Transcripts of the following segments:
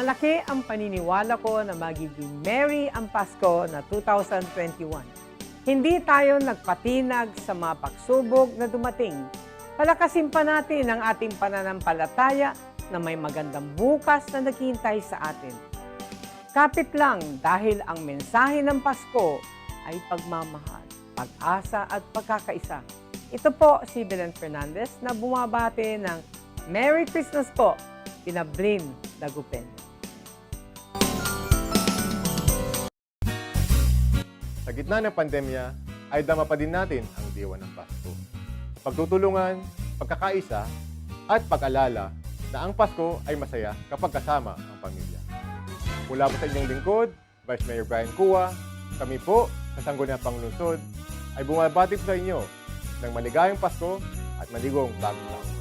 Malaki ang paniniwala ko na magiging merry ang Pasko na 2021. Hindi tayo nagpatinag sa mga pagsubok na dumating. Palakasin pa natin ang ating pananampalataya na may magandang bukas na naghihintay sa atin. Kapit lang dahil ang mensahe ng Pasko ay pagmamahal, pag-asa at pagkakaisa. Ito po si Belen Fernandez na bumabati ng Merry Christmas po, Pinablin Dagupen. Sa gitna ng pandemya, ay dama pa din natin ang diwa ng Pasko. Pagtutulungan, pagkakaisa, at pag-alala na ang Pasko ay masaya kapag kasama ang pamilya. Mula po sa inyong lingkod, Vice Mayor Brian Cua, kami po sa Sangguniang Panglungsod ay bumabati sa inyo ng maligayang Pasko at maligong bagong taon.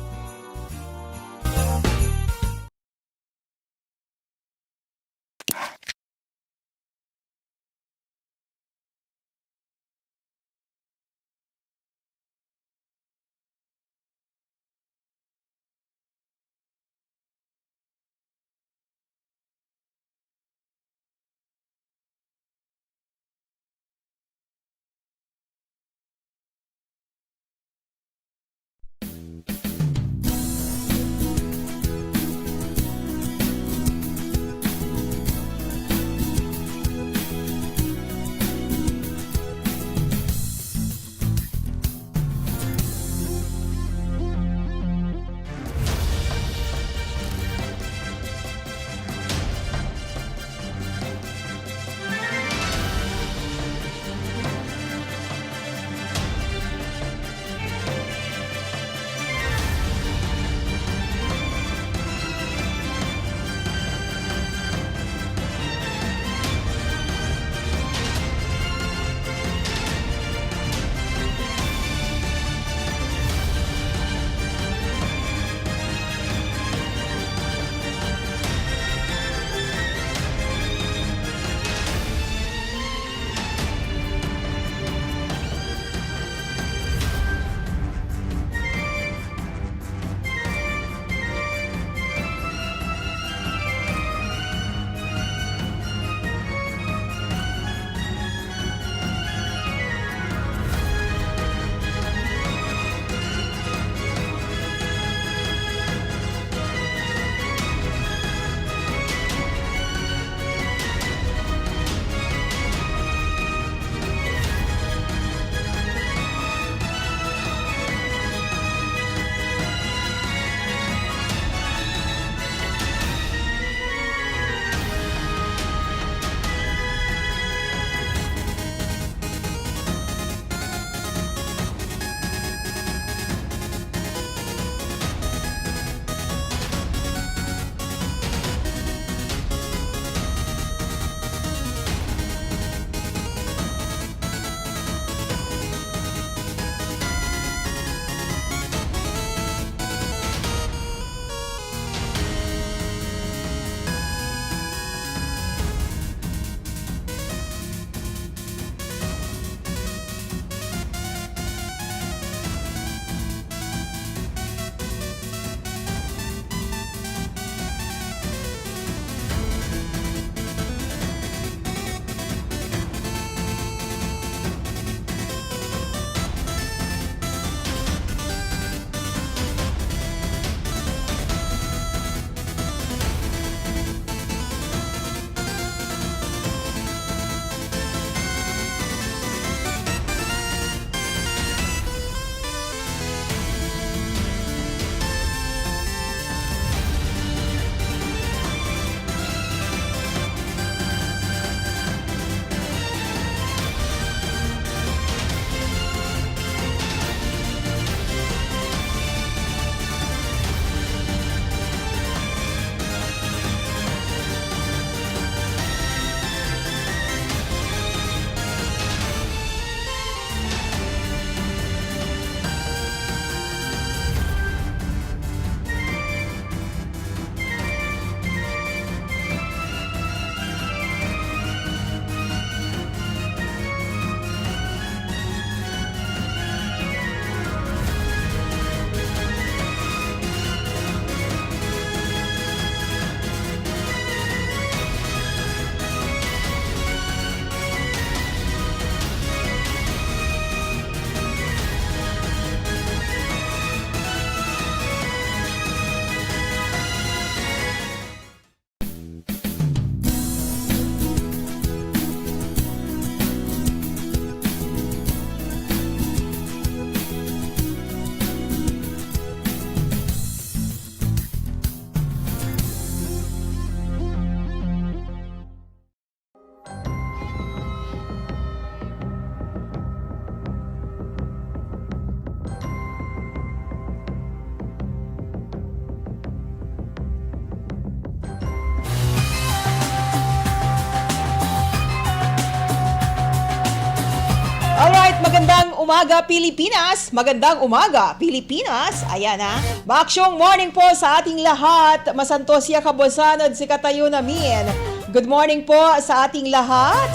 Alright, magandang umaga Pilipinas! Magandang umaga Pilipinas! Ayan ha, maaksyong morning po sa ating lahat. Masantosya kabosanod si katayo namin. Good morning po sa ating lahat.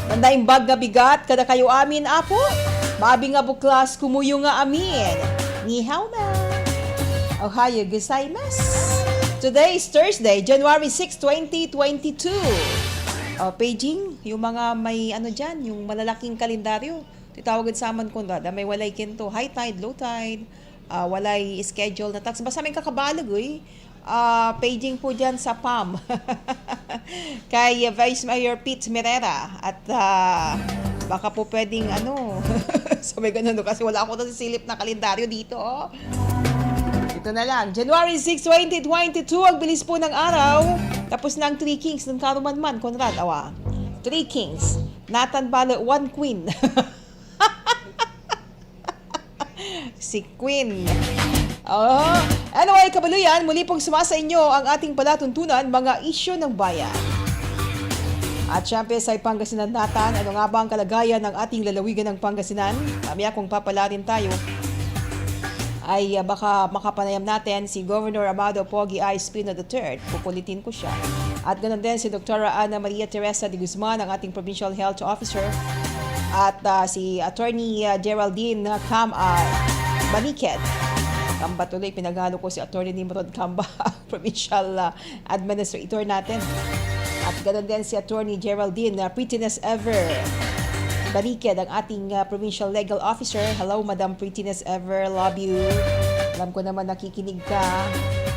Mandaing bag nga bigat, kada kayo amin apo. Maabi nga buklas, kumuyo nga amin. Ni hao na. Ohayo gozaimasu. Today is Thursday, January 6, 2022. Paging, yung mga may ano dyan, yung malalaking kalendaryo. Titawagin sa aman ko na may walay kinto, high tide, low tide, walay schedule na tax. Basta may kakabalag paging po dyan sa PAM. Kay Vice Mayor Pete Merera. At baka po pwedeng sabi ganun kasi wala ako nasisilip na kalendaryo dito. Ito na lang. January 6, 2022, ang bilis po ng araw. Tapos na ang 3 Kings ng Karuman-man, Conrad. 3 Kings. Nathan Balo, 1 Queen. Si Queen. Anyway, kabaluyan, muli pong sumasa inyo ang ating palatuntunan, mga isyu ng bayan. At syempre sa Pangasinan natin, ano nga ba ang kalagayan ng ating lalawigan ng Pangasinan? Mamaya kung papalarin tayo, ay baka makapanayam natin si Governor Amado Pogi I. Espino III. Pupulitin ko siya. At ganoon din si Dr. Ana Maria Teresa de Guzman, ang ating Provincial Health Officer. At si Attorney Geraldine Baniked. Kamba tuloy, pinagalo ko si Attorney Nimrod Kamba, Provincial Administrator natin. At ganoon din si Attorney Geraldine Prettiness Ever Baniked, ang ating Provincial Legal Officer. Hello, Madam Prettiness Ever. Love you. Alam ko naman nakikinig ka.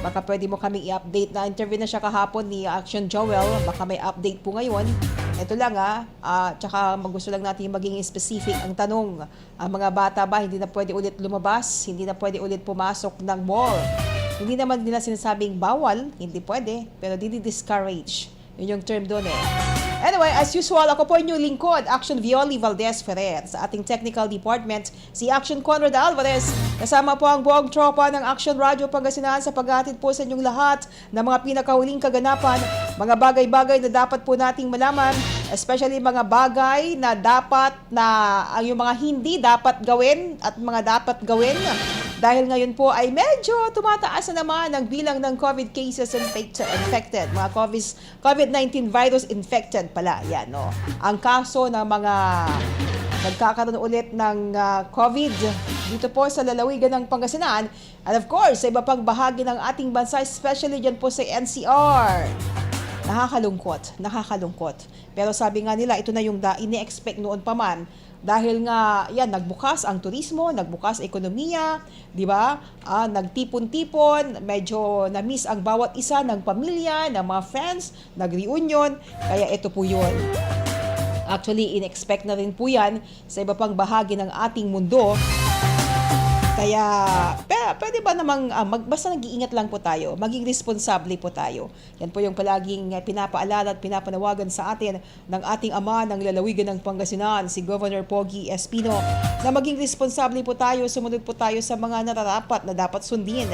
Baka pwede mo kami i-update. Na-interview na siya kahapon ni Action Joel. Baka may update po ngayon. Ito lang tsaka gusto lang natin maging specific ang tanong. Ang mga bata ba hindi na pwede ulit lumabas? Hindi na pwede ulit pumasok ng mall? Hindi naman nila sinasabing bawal. Hindi pwede. Pero discourage. Yun yung term doon Anyway, as usual, ako po inyong lingkod, Action Violi Valdez Ferrer. Sa ating technical department, si Action Conrad Alvarez. Kasama po ang buong tropa ng Action Radio Pangasinan sa paghatid po sa inyong lahat ng mga pinakahuling kaganapan, mga bagay-bagay na dapat po nating malaman, especially mga bagay na ang yung mga hindi dapat gawin at mga dapat gawin. Dahil ngayon po ay medyo tumataas na naman ang bilang ng COVID cases infected. Mga COVID-19 virus infected pala. Yan, ang kaso ng mga nagkakaroon ulit ng COVID dito po sa lalawigan ng Pangasinan. And of course, sa iba pang bahagi ng ating bansa, especially dyan po sa NCR. Nakakalungkot. Pero sabi nga nila, ito na yung ini-expect noon pa man. Dahil nga, nagbukas ang turismo, nagbukas ekonomiya, di ba? Nagtipon-tipon, medyo na-miss ang bawat isa ng pamilya, ng mga friends, nag-reunion, kaya ito po yun. Actually, in-expect na rin po yan sa iba pang bahagi ng ating mundo. Kaya, pwede ba namang, basta nag-iingat lang po tayo, maging responsable po tayo. Yan po yung palaging pinapaalala at pinapanawagan sa atin ng ating ama ng lalawigan ng Pangasinan, si Governor Pogi Espino, na maging responsable po tayo, sumunod po tayo sa mga nararapat na dapat sundin,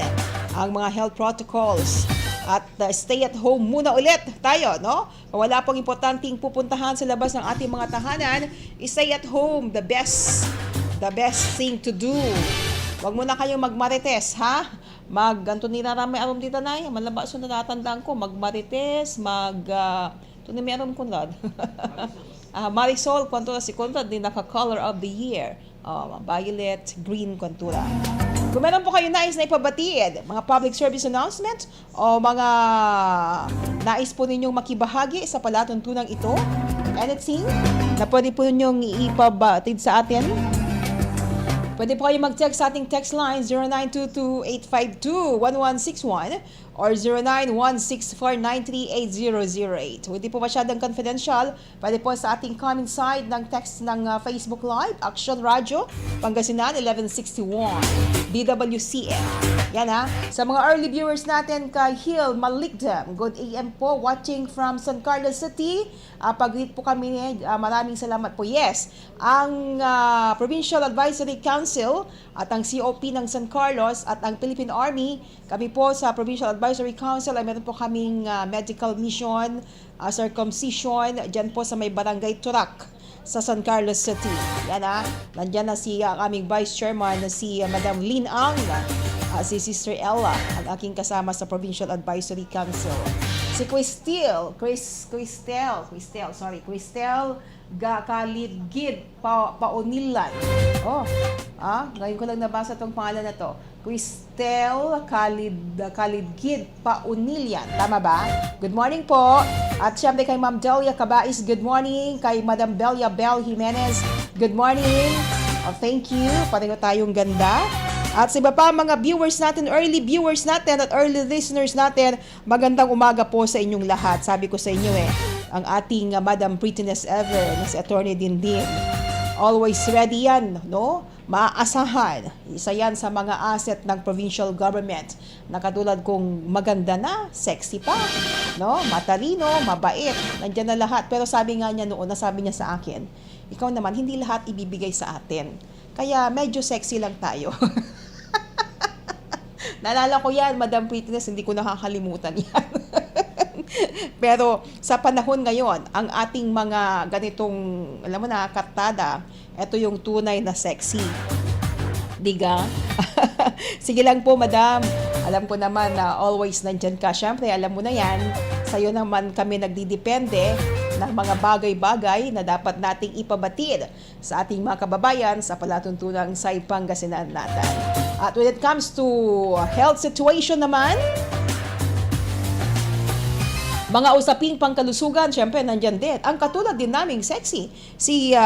ang mga health protocols. At stay at home muna ulit tayo, Kung wala pong importanteng pupuntahan sa labas ng ating mga tahanan, stay at home, the best thing to do. Wag mo na kayong magmarites, ha? Ganto ni Raramay arom dito na malabas na natatandaan ko, magmarites, ito na may arom Conrad. Marisol, kwantura si Conrad, din naka-color of the year. Violet, green, kwantura. Kung meron po kayo nais na ipabatid, mga public service announcement o mga nais po ninyong makibahagi sa palatuntunang ito, anything na pwede po ninyong ipabatid sa atin, pwede po kayo mag-text sa ating text line 0922-852-1161 or 0916-493-8008. Hindi po masyadong confidential, pwede po sa ating comment side ng text ng Facebook Live, Action Radio, Pangasinan 1161, DWCM. Yan Sa mga early viewers natin kay Hill Malikdam, good AM po, watching from San Carlos City. Pag-greet po kami, maraming salamat po. Yes, ang Provincial Advisory Council at ang COP ng San Carlos at ang Philippine Army, kami po sa Provincial Advisory Council ay meron po kaming medical mission, circumcision, dyan po sa may Barangay Turak sa San Carlos City. Yan nandyan na si aming Vice Chairman na si Madam Lin Ang, si Sister Ella, ang aking kasama sa Provincial Advisory Council. Si Cristel Kalidgid Paunilan. Ngayon ko lang nabasa tong pangalan na to. Cristel Kalidgid Paunilan. Tama ba? Good morning po. At syempre kay Ma'am Delia Cabais, good morning. Kay Madam Belia Bel Jimenez, good morning. Thank you. Pareho tayong ganda. At sa iba pa mga viewers natin, early viewers natin at early listeners natin, magandang umaga po sa inyong lahat. Sabi ko sa inyo ang ating Madam Prettiness Ever na si Attorney Dindin. Always ready yan, no? Maaasahan. Isa yan sa mga asset ng provincial government na katulad kong maganda na, sexy pa, no? Matalino, mabait, nandyan na lahat. Pero sabi nga niya noon, nasabi niya sa akin, ikaw naman, hindi lahat ibibigay sa atin. Kaya medyo sexy lang tayo. Naalala ko yan, Madam Prettiness, hindi ko nakakalimutan yan. Pero sa panahon ngayon, ang ating mga ganitong, alam mo na, kartada, ito yung tunay na sexy. Diga? Sige lang po, Madam. Alam ko naman na always nandyan ka. Siyempre, alam mo na yan, sa'yo naman kami nagdidepende ng mga bagay-bagay na dapat nating ipabatid sa ating mga kababayan sa palatuntunang sa Pangasinan natin. At when it comes to health situation naman, mga usaping pangkalusugan, syempre nandyan din. Ang katulad din naming sexy, si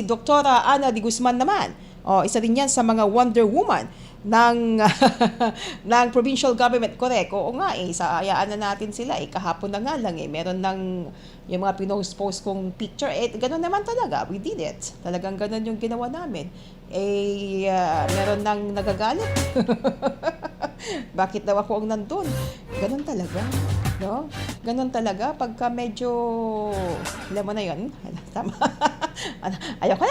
Dr. Ana de Guzman naman. Isa din yan sa mga Wonder Woman ng ng provincial government. Correct. Oo nga ayaan na natin sila kahapon na nga lang meron ng yung mga pinost-post kong picture ganun naman talaga. We did it. Talagang ganun yung ginawa namin. Meron nang nagagalit. Bakit daw ako ang nandun? Ganun talaga. No? Ganun talaga pagka medyo alam mo na yun. Tama. Ayaw ka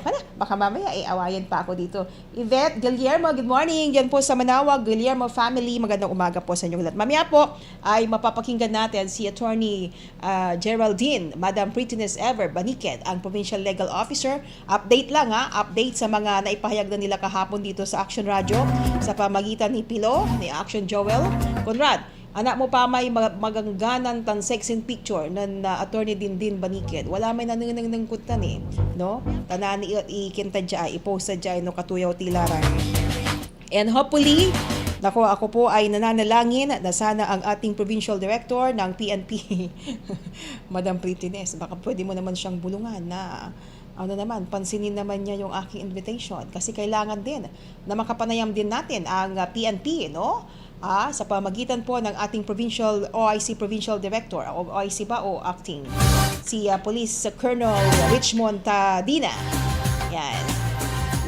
na. Baka mamaya awayan pa ako dito. Yvette Guillermo, good morning. Yan po sa Manawag, Guillermo family. Magandang umaga po sa inyong lahat. Mamaya po ay mapapakinggan natin si Attorney Geraldine, Madam Prettiness Ever Baniqued, ang Provincial Legal Officer. Update lang update sa mga naipahayag na nila kahapon dito sa Action Radio sa pamagitan ni Pilo, ni Action Joel. Conrad, anak mo pa may magangganan tan sexy picture ng Attorney Dindin Baniqued. Wala may nananangkutan no? Tanani ikinta dyan, ipost dyan, no katuyaw tilaran. And hopefully, ako po ay nananalangin na sana ang ating Provincial Director ng PNP, Madam Prettiness, baka pwede mo naman siyang bulungan na pansinin naman niya yung aking invitation. Kasi kailangan din na makapanayam din natin ang PNP, no? Sa pamagitan po ng ating OIC Provincial Director, o OIC ba o acting, si Police Colonel Richmond Tadina. Yan.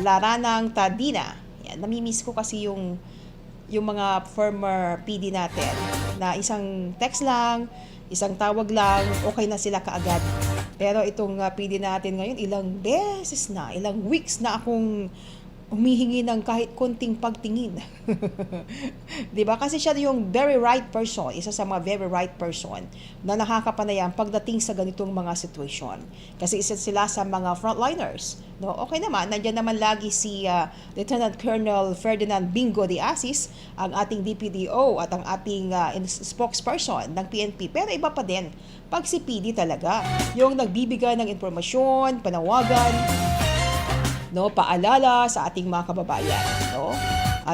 Laranang Tadina. Yan. Namimiss ko kasi yung mga former PD natin na isang text lang, isang tawag lang, okay na sila kaagad. Pero itong PD natin ngayon, ilang weeks na akong humihingi ng kahit konting pagtingin. Diba? Kasi siya yung very right person, isa sa mga very right person na nakakapanayam pagdating sa ganitong mga sitwasyon. Kasi isa sila sa mga frontliners. No? Okay naman, nandiyan naman lagi si Lieutenant Colonel Ferdinand Bingo de Asis, ang ating DPDO at ang ating spokesperson ng PNP. Pero iba pa din, pag si PD talaga, yung nagbibigay ng impormasyon, panawagan, no, paalala sa ating mga kababayan, no?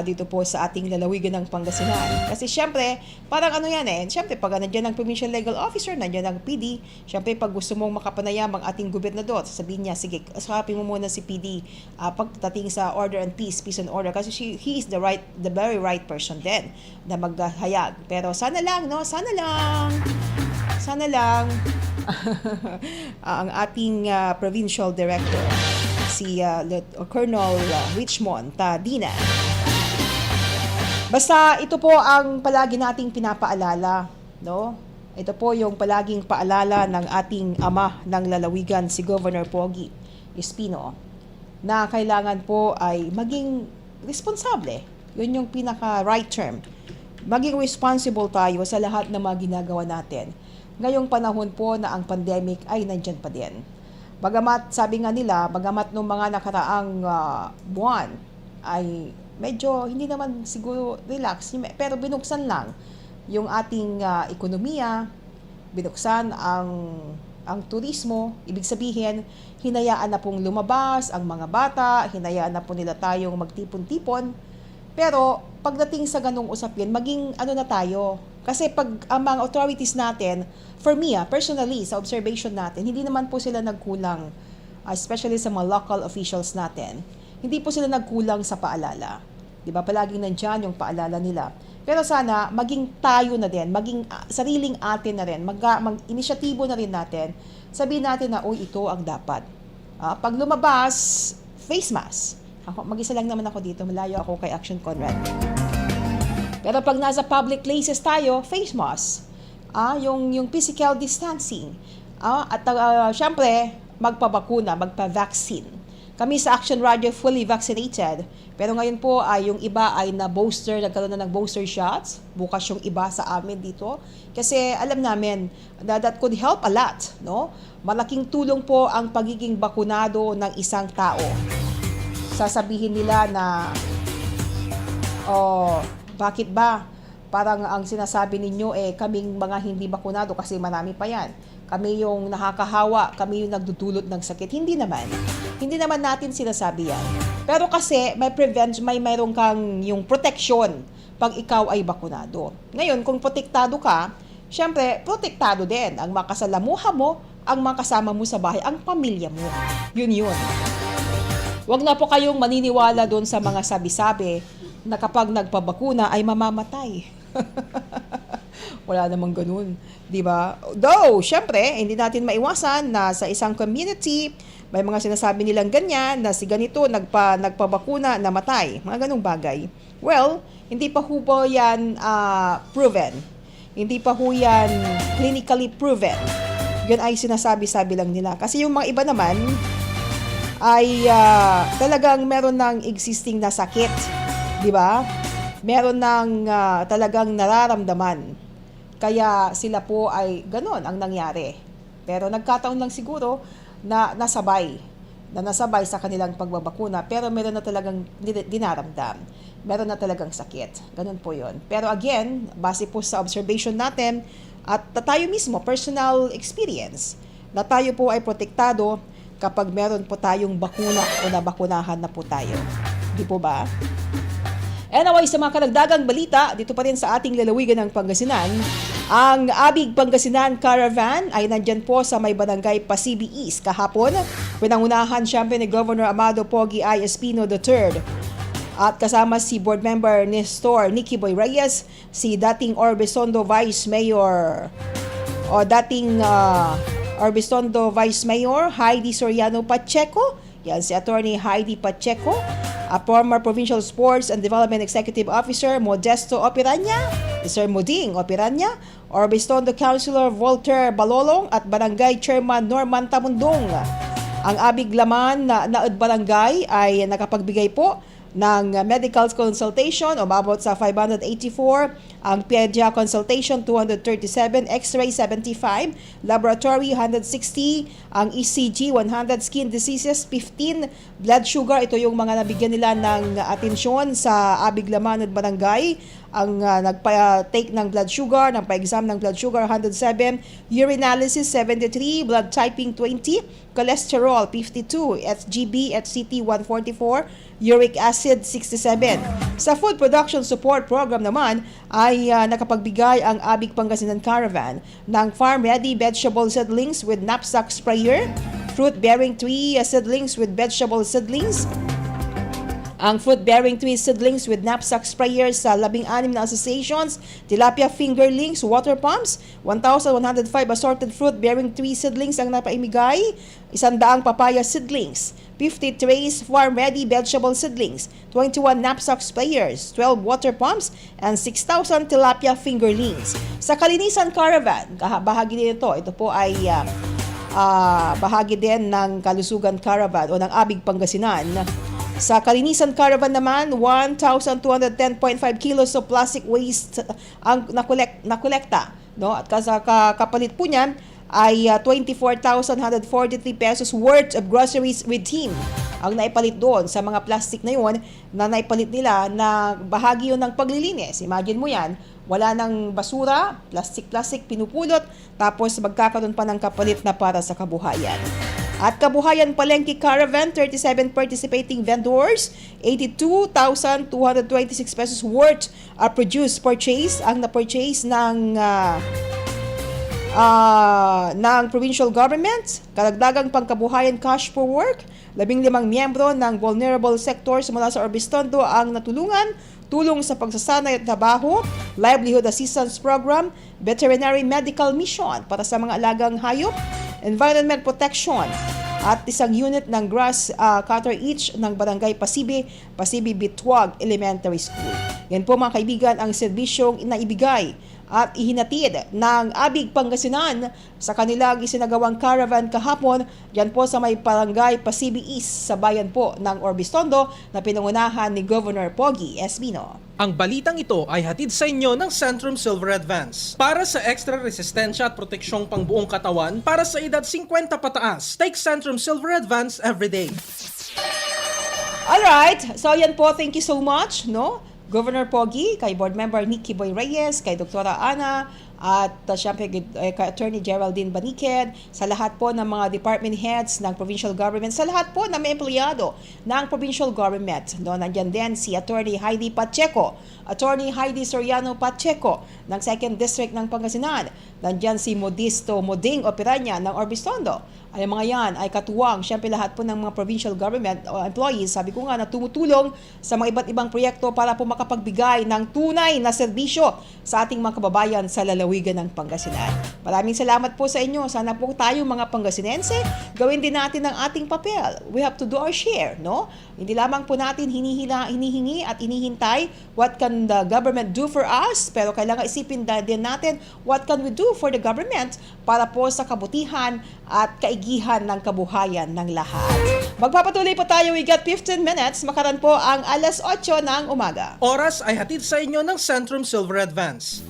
Dito po sa ating lalawigan ng Pangasinan. Kasi syempre, parang syempre pag nandiyan ang Provincial Legal Officer, nandiyan ang PD, syempre pag gusto mong makapanayam ang ating gobernador, sasabihin niya, sige, asapin mo muna si PD pagdating sa order and peace and order, kasi he is the very right person din na maghayag. Pero sana lang ang ating Provincial Director, si Colonel Richmond Tadina. Basta ito po ang palagi nating pinapaalala, no? Ito po yung palaging paalala ng ating ama ng lalawigan, si Governor Pogi Espino, na kailangan po ay maging responsable. Yun yung pinaka-right term. Maging responsible tayo sa lahat ng mga ginagawa natin. Ngayong panahon po na ang pandemic ay nandyan pa din. Bagamat, sabi nga nila, bagamat nung mga nakaraang buwan ay medyo hindi naman siguro relax, pero binuksan lang yung ating ekonomiya, binuksan ang turismo, ibig sabihin, hinayaan na pong lumabas ang mga bata, hinayaan na po nila tayong magtipon-tipon. Pero pagdating sa ganung usapin, maging ano na tayo. Kasi pag ang mga authorities natin, for me, personally, sa observation natin, hindi naman po sila nagkulang, especially sa mga local officials natin. Hindi po sila nagkulang sa paalala. Di ba? Palaging nandyan yung paalala nila. Pero sana, maging tayo na din, maging sariling atin na rin, mag-inisyatibo na rin natin, sabihin natin na, ito ang dapat. Pag lumabas, face mask. Mag-isa lang naman ako dito, malayo ako kay Action Conrad. Pero pag nasa public places tayo, face mask. Yung physical distancing. At syempre, magpabakuna, magpa-vaccine. Kami sa Action Radio fully vaccinated. Pero ngayon po ay yung iba ay na-booster, nagkaroon na ng booster shots. Bukas yung iba sa amin dito. Kasi alam namin that could help a lot. No? Malaking tulong po ang pagiging bakunado ng isang tao. Sasabihin nila na, bakit ba? Parang ang sinasabi ninyo kaming mga hindi bakunado kasi marami pa yan. Kami yung nakakahawa, kami yung nagdudulot ng sakit. Hindi naman. Hindi naman natin sinasabi yan. Pero kasi mayroon kang yung protection pag ikaw ay bakunado. Ngayon, kung protektado ka, syempre, protektado din ang mga kasalamuha mo, ang mga kasama mo sa bahay, ang pamilya mo. Yun. Huwag na po kayong maniniwala doon sa mga sabi-sabi na kapag nagpabakuna ay mamamatay. Wala namang ganun, di ba? Though, syempre, hindi natin maiwasan na sa isang community, may mga sinasabi nilang ganyan, na si ganito, nagpabakuna, namatay. Mga ganung bagay. Well, hindi pa ho po yan proven. Hindi pa ho yan clinically proven. Yun ay sinasabi-sabi lang nila. Kasi yung mga iba naman, ay talagang meron ng existing na sakit, di ba? Meron ng talagang nararamdaman. Kaya sila po ay ganon ang nangyari. Pero nagkataon lang siguro na nasabay sa kanilang pagbabakuna, pero meron na talagang dinaramdam. Meron na talagang sakit. Ganon po yun. Pero again, base po sa observation natin at tayo mismo, personal experience, na tayo po ay protektado kapag meron po tayong bakuna o nabakunahan na po tayo. Di po ba? Anyway, sa mga karagdagang balita, dito pa rin sa ating lalawigan ng Pangasinan, ang Abig Pangasinan Caravan ay nandyan po sa may barangay Pasibi East kahapon. Pinangunahan siyempre ni Governor Amado Pogi I. Espino III. At kasama si Board Member Nestor Nicky Boy Reyes, si dating Orbisondo Vice Mayor Orbisondo Vice Mayor Heidi Soriano Pacheco, yan si Attorney Heidi Pacheco, a former Provincial Sports and Development Executive Officer Modesto Opiranya, Sir Muding Opiranya, Orbistondo Councilor Volter Balolong at Barangay Chairman Norman Tamundong. Ang Abig Laman na Naud Barangay ay nakapagbigay po ng medical consultation o mabot sa 584, ang pedia consultation 237, x-ray 75, laboratory 160, ang ECG 100, skin diseases 15, blood sugar, ito yung mga nabigyan nila ng atensyon sa Abig Laman at Barangay. Ang nagpa-take ng blood sugar, ng pa-exam ng blood sugar 107, urinalysis 73, blood typing 20, cholesterol 52, SGB at CT 144, uric acid 67. Sa Food Production Support Program naman ay nakapagbigay ang Abig Pangasinan Caravan ng farm-ready vegetable seedlings with knapsack sprayer, fruit-bearing tree seedlings with vegetable seedlings, ang fruit-bearing tree seedlings with knapsack sprayers sa 16 na associations, tilapia fingerlings, water pumps, 1,105 assorted fruit-bearing tree seedlings ang napaimigay, 100 papaya seedlings, 50 trays farm-ready vegetable seedlings, 21 knapsack sprayers, 12 water pumps, and 6,000 tilapia fingerlings. Sa Kalinisan Caravan, bahagi din ito po ay bahagi din ng Kalusugan Caravan o ng Abig Pangasinan. Sa Kalinisan Caravan naman, 1,210.5 kilos of plastic waste ang nakolekta. No? At kapalit po niyan ay 24,143 pesos worth of groceries with him ang naipalit doon sa mga plastic na yun na naipalit nila na bahagi yun ng paglilinis. Imagine mo yan, wala ng basura, plastic, pinupulot, tapos magkakaroon pa ng kapalit na para sa kabuhayan. At Kabuhayan Palengke Caravan, 37 participating vendors, 82,226 pesos worth produce purchase ang na-purchase ng provincial government. Karagdagang pangkabuhayan cash for work, 15 miyembro ng vulnerable sectors mula sa Orbistondo ang natulungan, tulong sa pagsasanay at trabaho, livelihood assistance program, veterinary medical mission para sa mga alagang hayop, environment protection, at isang unit ng grass cutter each ng Barangay Pasibi Bitwag Elementary School. Yan po mga kaibigan ang serbisyong naibigay at ihinatid ng Abig Pangasinan sa kanilang isinagawang caravan kahapon yan po sa may Barangay Pasibi East sa bayan po ng Orbistondo na pinangunahan ni Governor Pogi Espino. Ang balitang ito ay hatid sa inyo ng Centrum Silver Advance. Para sa extra resistensya at proteksyong pangbuong katawan para sa edad 50 pataas, take Centrum Silver Advance everyday. Alright, so yan po, thank you so much, no? Governor Pogi, kay Board Member Nikki Boy Reyes, kay Dr. Ana, at syempre kay Attorney Geraldine Baniqued, sa lahat po ng mga department heads ng provincial government, sa lahat po ng mga empleyado ng provincial government. No, nandiyan din si Attorney Heidi Pacheco, Attorney Heidi Soriano Pacheco ng 2nd District ng Pangasinan. Nandiyan si Modisto Moding Operanya ng Orbistondo. Ay mga yan ay katuwang, syempre lahat po ng mga provincial government o employees, sabi ko nga, na tumutulong sa mga iba't ibang proyekto para po makapagbigay ng tunay na serbisyo sa ating mga kababayan sa lalawigan ng Pangasinan. Maraming salamat po sa inyo. Sana po tayo mga Pangasinense, gawin din natin ang ating papel. We have to do our share, no? Hindi lamang po natin hinihingi at inihintay what can the government do for us, pero kailangan isipin din natin what can we do for the government para po sa kabutihan at kaigihan ng kabuhayan ng lahat. Magpapatuloy po tayo, we got 15 minutes, makaran po ang alas 8 ng umaga. Oras ay hatid sa inyo ng Centrum Silver Advance.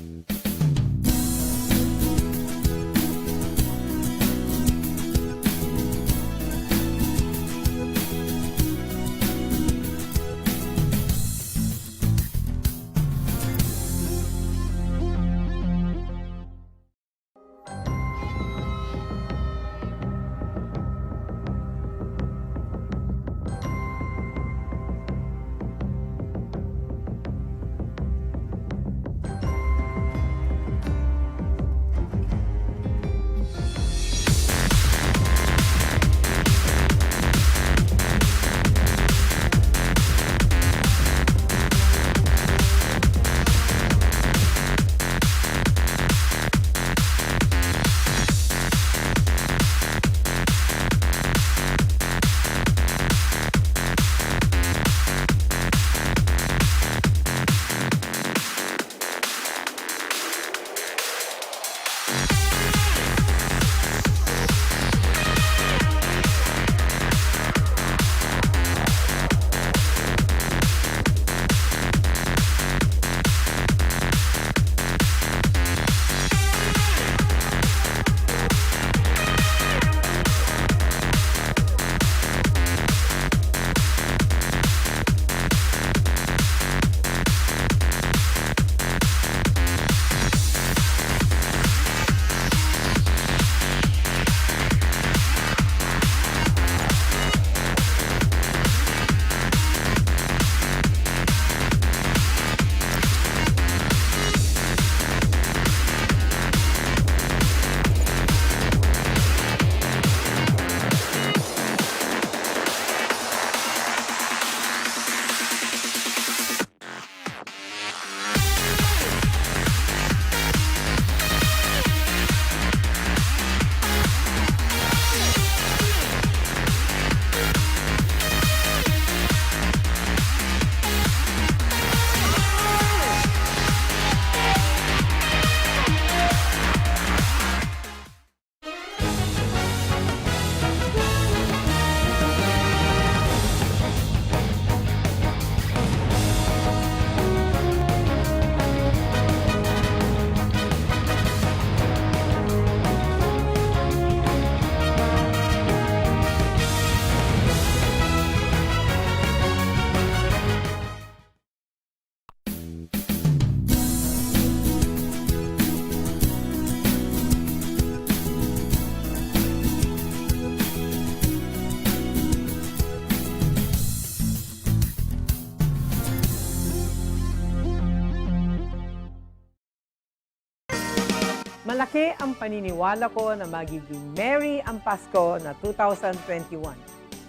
Malaki ang paniniwala ko na magiging merry ang Pasko na 2021.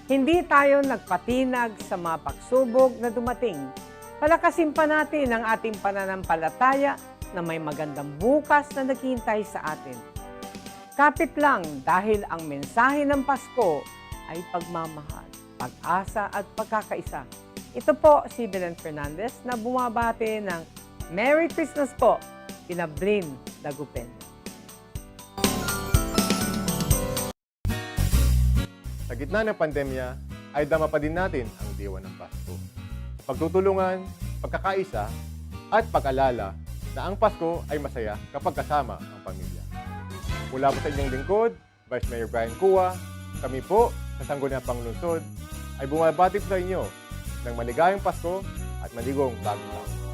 Hindi tayo nagpatinag sa mga pagsubok na dumating. Palakasin pa natin ang ating pananampalataya na may magandang bukas na naghihintay sa atin. Kapit lang dahil ang mensahe ng Pasko ay pagmamahal, pag-asa at pagkakaisa. Ito po si Belen Fernandez na bumabati ng Merry Christmas po, Pinablin Dagupen. Sa gitna ng pandemya, ay dama pa din natin ang diwa ng Pasko. Pagtutulungan, pagkakaisa, at pag-alala na ang Pasko ay masaya kapag kasama ang pamilya. Mula po sa inyong lingkod, Vice Mayor Brian Cua, kami po sa Sangguniang Panglungsod ay bumabati po sa inyo ng maligayang Pasko at maligong bagong taon.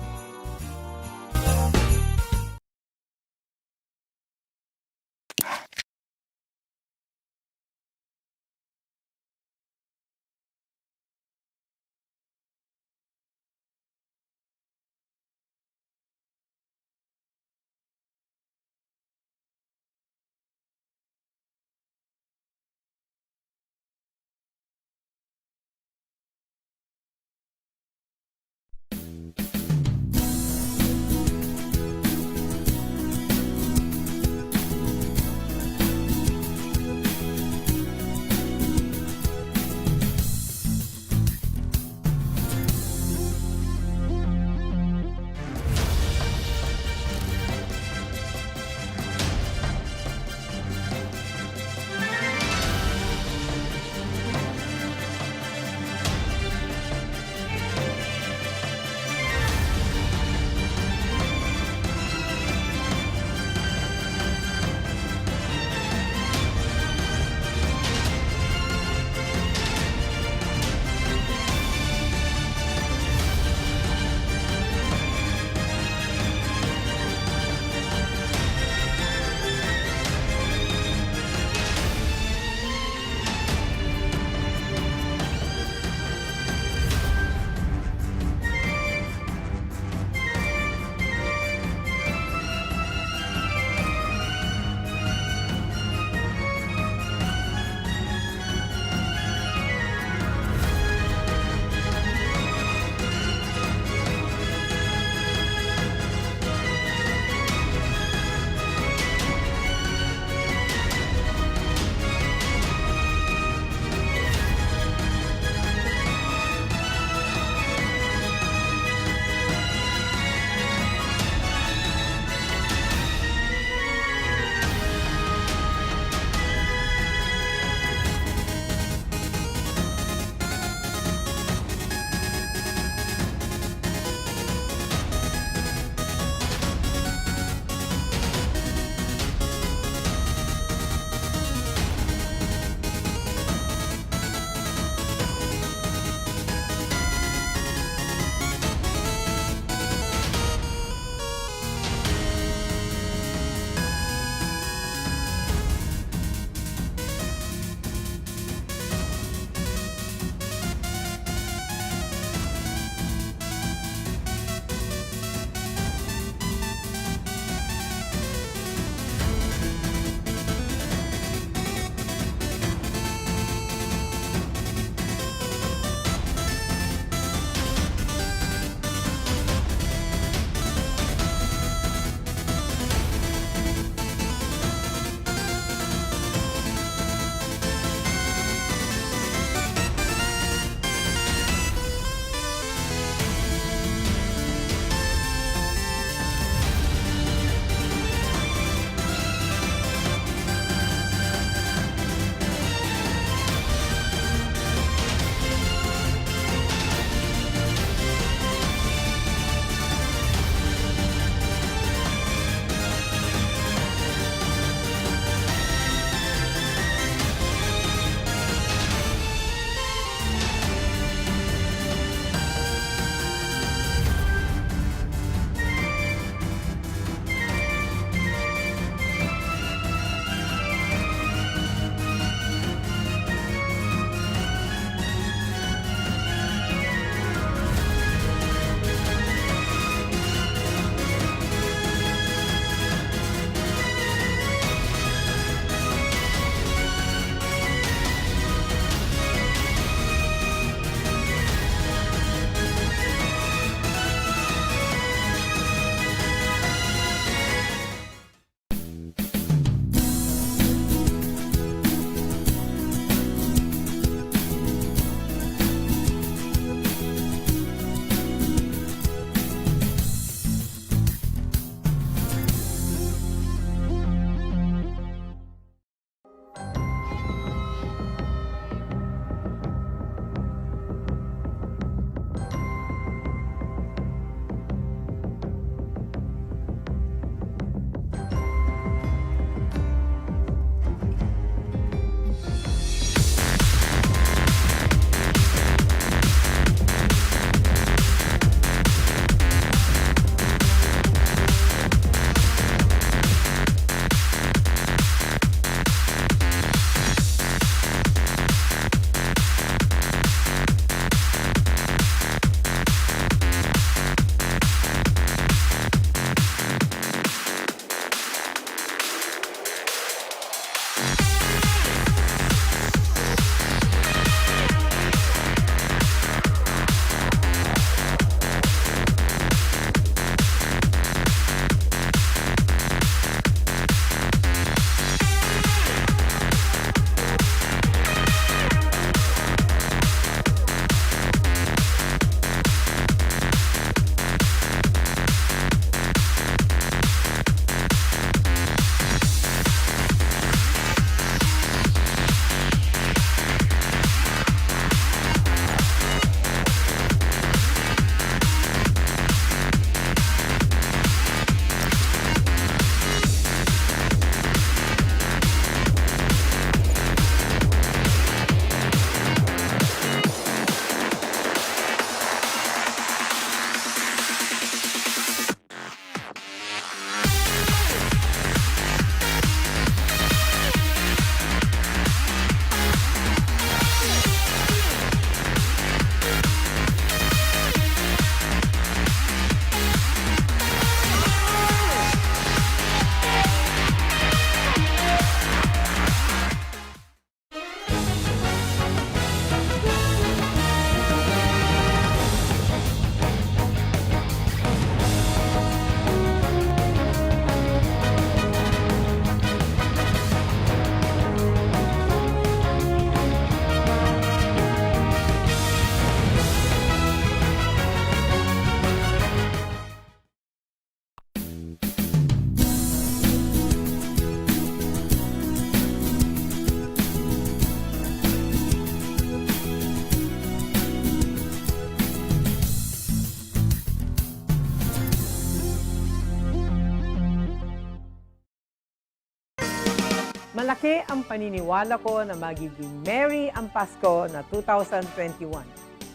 Malaki ang paniniwala ko na magiging merry ang Pasko na 2021.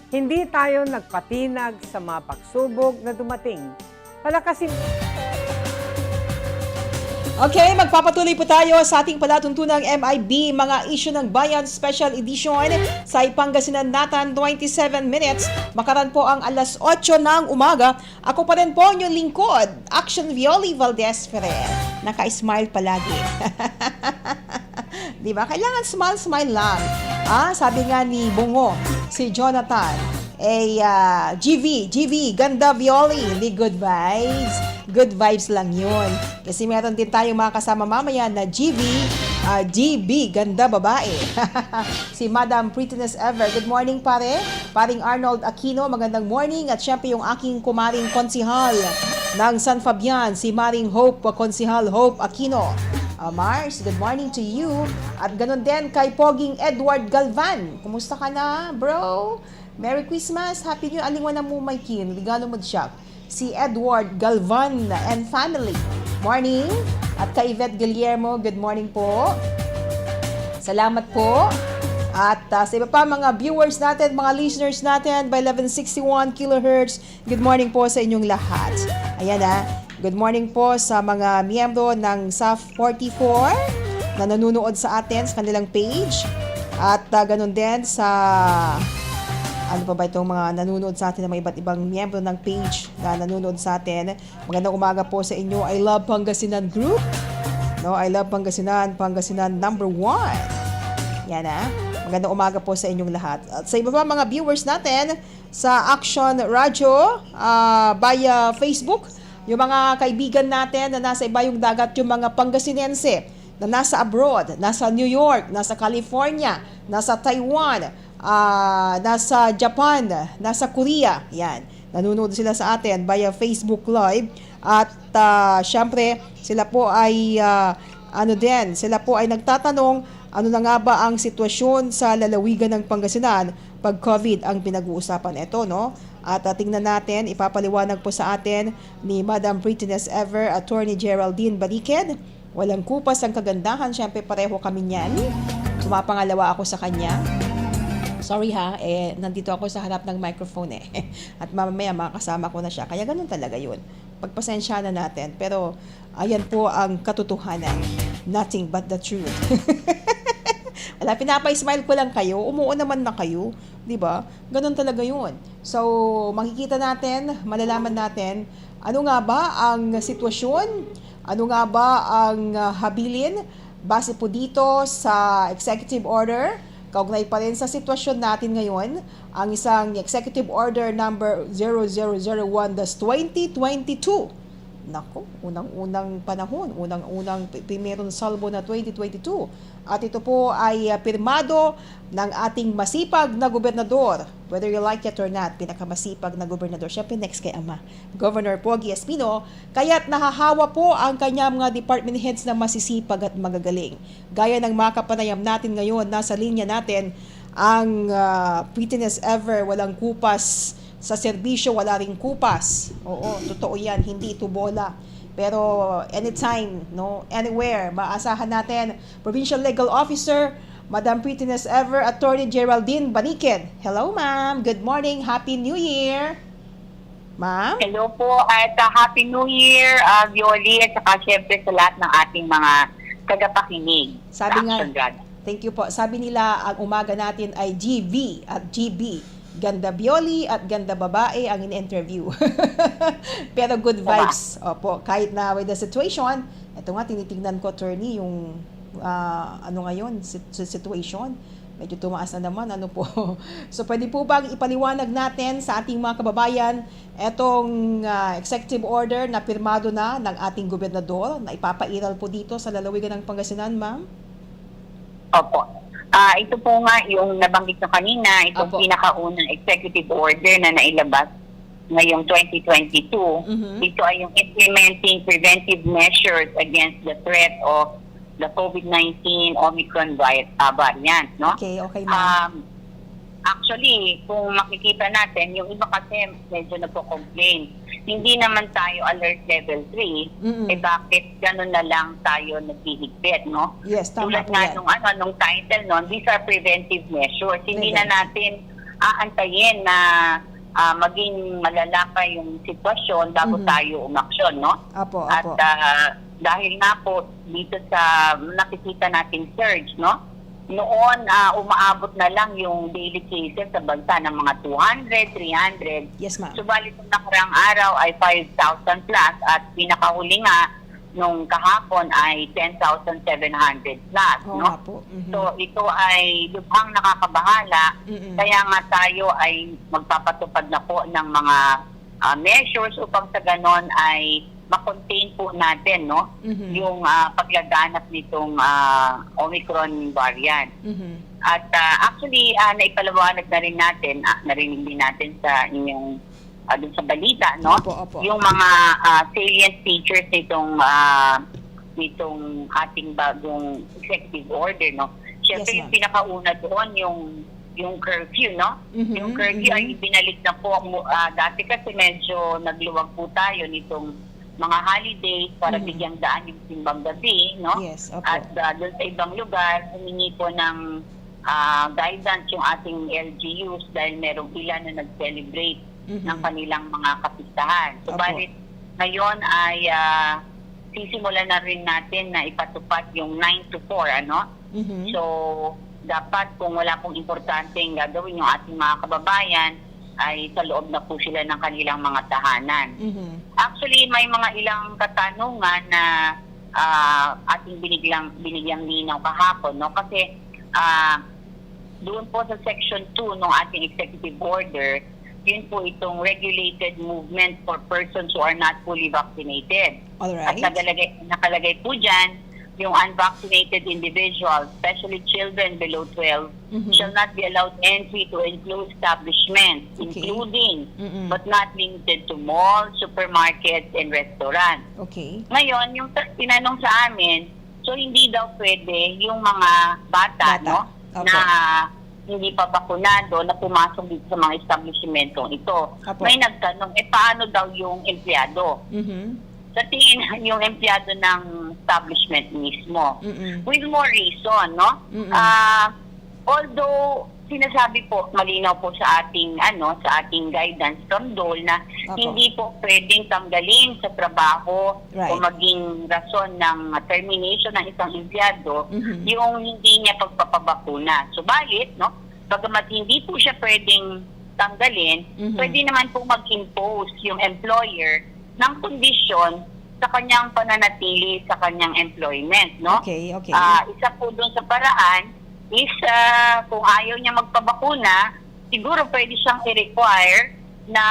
Hindi tayo nagpatinag sa mga pagsubok na dumating. Palakasin. Okay, magpapatuloy po tayo sa ating palatuntunang MIB, mga issue ng bayan special edition sa Pangasinan Natan, 27 minutes. Makaran po ang alas 8 ng umaga. Ako pa rin po yung lingkod, Action Violi Valdez Ferrer. Naka-smile palagi. Di ba? Kailangan smile lang. Sabi nga ni Bungo, si Jonathan, GV, ganda Violi, hindi good vibes. Good vibes lang yun. Kasi meron din tayong mga kasama mamaya na GB, ganda babae. Si Madam Prettiness Ever. Good morning pare. Paring Arnold Aquino, magandang morning. At syempre yung aking kumaring konsihal ng San Fabian, si Maring Hope, konsihal Hope Aquino. Mars, good morning to you. At ganun din kay Poging Edward Galvan. Kumusta ka na, bro? Merry Christmas, Happy New Year. Alingwan na mo may kin, regalo mo siya. Si Edward Galvan and family. Morning. At kay Yvette Guillermo, good morning po. Salamat po. At sa iba pa mga viewers natin, mga listeners natin by 1161 kHz, good morning po sa inyong lahat. Ayan good morning po sa mga miyembro ng SAF 44 na nanonood sa atin sa kanilang page. At ganun din sa ano pa ba itong mga nanonood sa atin ng mga iba't ibang miyembro ng page na nanonood sa atin. Magandang umaga po sa inyo. I Love Pangasinan Group. I Love Pangasinan, Pangasinan number 1. Yan Magandang umaga po sa inyong lahat. At sa iba pa mga viewers natin sa Action Radio via Facebook, yung mga kaibigan natin na nasa ibayong dagat, yung mga Pangasinense na nasa abroad, nasa New York, nasa California, nasa Taiwan, nasa Japan, nasa Korea. Yan. Nanonood sila sa atin via Facebook Live. At syempre, sila po ay sila po ay nagtatanong ano na nga ba ang sitwasyon sa lalawigan ng Pangasinan pag COVID ang pinag-uusapan ito, no? At tingnan natin, ipapaliwanag po sa atin ni Madam Prettiness Ever, Attorney Geraldine Bariken. Walang kupas ang kagandahan, syempre pareho kami niyan. Sumapangalawa ako sa kanya. Sorry nandito ako sa harap ng microphone At mamaya makakasama ko na siya. Kaya ganun talaga yun. Pagpasensya na natin. Pero ayan po ang katotohanan. Nothing but the truth. Wala, pinapay-smile ko lang kayo. Umuo naman na kayo. Diba? Ganun talaga yun. So, makikita natin, malalaman natin, ano nga ba ang sitwasyon? Ano nga ba ang habilin? Base po dito sa executive order, kaugnay pa rin sa sitwasyon natin ngayon, ang isang Executive Order number 0001-2022. Nako, unang-unang panahon, unang-unang primerong salbo na 2022. At ito po ay pirmado ng ating masipag na gobernador. Whether you like it or not, pinakamasipag na gobernador. Siyempre next kay Ama, Governor Pogi Espino. Kaya't nahahawa po ang kanyang mga department heads na masisipag at magagaling. Gaya ng mga kapanayam natin ngayon, nasa linya natin, ang Prettiness Ever, walang kupas sa serbisyo, wala ring kupas. Oo, totoo yan, hindi ito bola. Pero anytime, anywhere, maasahan natin. Provincial Legal Officer, Madam Prettiness Ever, Attorney Geraldine Bariken. Hello, ma'am. Good morning. Happy New Year. Ma'am? Hello po at Happy New Year, Violi, at saka syempre sa lahat ng ating mga tagapakinig. Sabi nga, Action Radio. thank you po. Sabi nila, ang umaga natin ay GV at GB. Ganda Violi at ganda babae ang in-interview. Pero good vibes. Opo, kahit na with the situation, ito nga, tinitingnan ko, attorney, yung ngayon, situation. Medyo tumaas na naman, po. So, pwede po bang ipaliwanag natin sa ating mga kababayan etong executive order na pirmado na ng ating gobernador na ipapairal po dito sa lalawigan ng Pangasinan, ma'am? Opo. Ito po nga yung nabanggit ko kanina, itong Opo. pinakaunang executive order na nailabas ngayong 2022. Mhm. Ito ay yung implementing preventive measures against the threat of the COVID-19 Omicron variant, no? Okay, ma'am. Actually, kung makikita natin, yung iba kasi medyo nagko-complain. Hindi naman tayo alert level 3, bakit ganun na lang tayo naghihigpit, no? Yes, tama Tulad po nga yan. nung title nun, these are preventive measures. Hindi na natin aantayin na maging malala pa yung sitwasyon bago tayo umaksyon, no? Apo, At apo. dahil nga po dito sa nakikita nating surge, no? Noon, umaabot na lang yung daily cases sa bansa ng mga 200, 300. Yes, ma'am. Subalit nung nakarang araw ay 5,000 plus at pinakahuli nga nung kahapon ay 10,700 plus, Oo no? nga po. So ito ay lubhang nakakabahala, kaya nga tayo ay magpapatupad na po ng mga measures upang sa ganon ay makontain po natin, no? Yung paglaganap nitong Omicron variant. At actually, naipalawanag na rin natin, narinig din natin sa inyong dun sa balita, no? Opo, opo. Yung mga salient features nitong ating bagong executive order, no? Siyempre, Yes, yung ma'am. pinakauna doon, yung curfew, no? Yung curfew ay binalik na po. Dati kasi medyo nagluwag po tayo nitong mga holidays para bigyang daan yung simbang gabi, no? Yes, opo. At doon sa ibang lugar, humingi po ng guidance yung ating LGUs dahil merong ilan na nag-celebrate ng kanilang mga kapistahan. Subalit, ngayon ay sisimulan na rin natin na ipatupad yung 9 to 4, ano? So, dapat kung wala pong importanteng gagawin yung ating mga kababayan, ay sa loob na po sila ng kanilang mga tahanan. Actually, may mga ilang katanungan na ating binigyang linaw kahapon, no? Kasi doon po sa Section 2 ng ating executive order, yun po itong regulated movement for persons who are not fully vaccinated. Alright. At nakalagay po dyan, yung unvaccinated individuals, especially children below 12, shall not be allowed entry to enclosed establishments, including but not limited to malls, supermarkets, and restaurants. Okay. Ngayon, yung tinanong sa amin, so hindi daw pwede yung mga bata. No? Opo. Na hindi pa bakunado na pumasok dito sa mga establishmentong ito. Opo. May nagtanong, paano daw yung empleyado? Sa tingin yung empleyado ng establishment mismo. With more reason, no? Although sinasabi po, malinaw po sa ating guidance from DOL na hindi po pwedeng tanggalin sa trabaho o maging rason ng termination ng isang empleyado yung hindi niya pagpapabakuna. Subalit, no? Bagamat hindi po siya pwedeng tanggalin, pwede naman po mag-impose yung employer ng kondisyon sa kanyang pananatili sa kanyang employment, no? Okay, okay. Isa po doon sa paraan is kung ayaw niya magpabakuna, siguro pwede siyang i-require na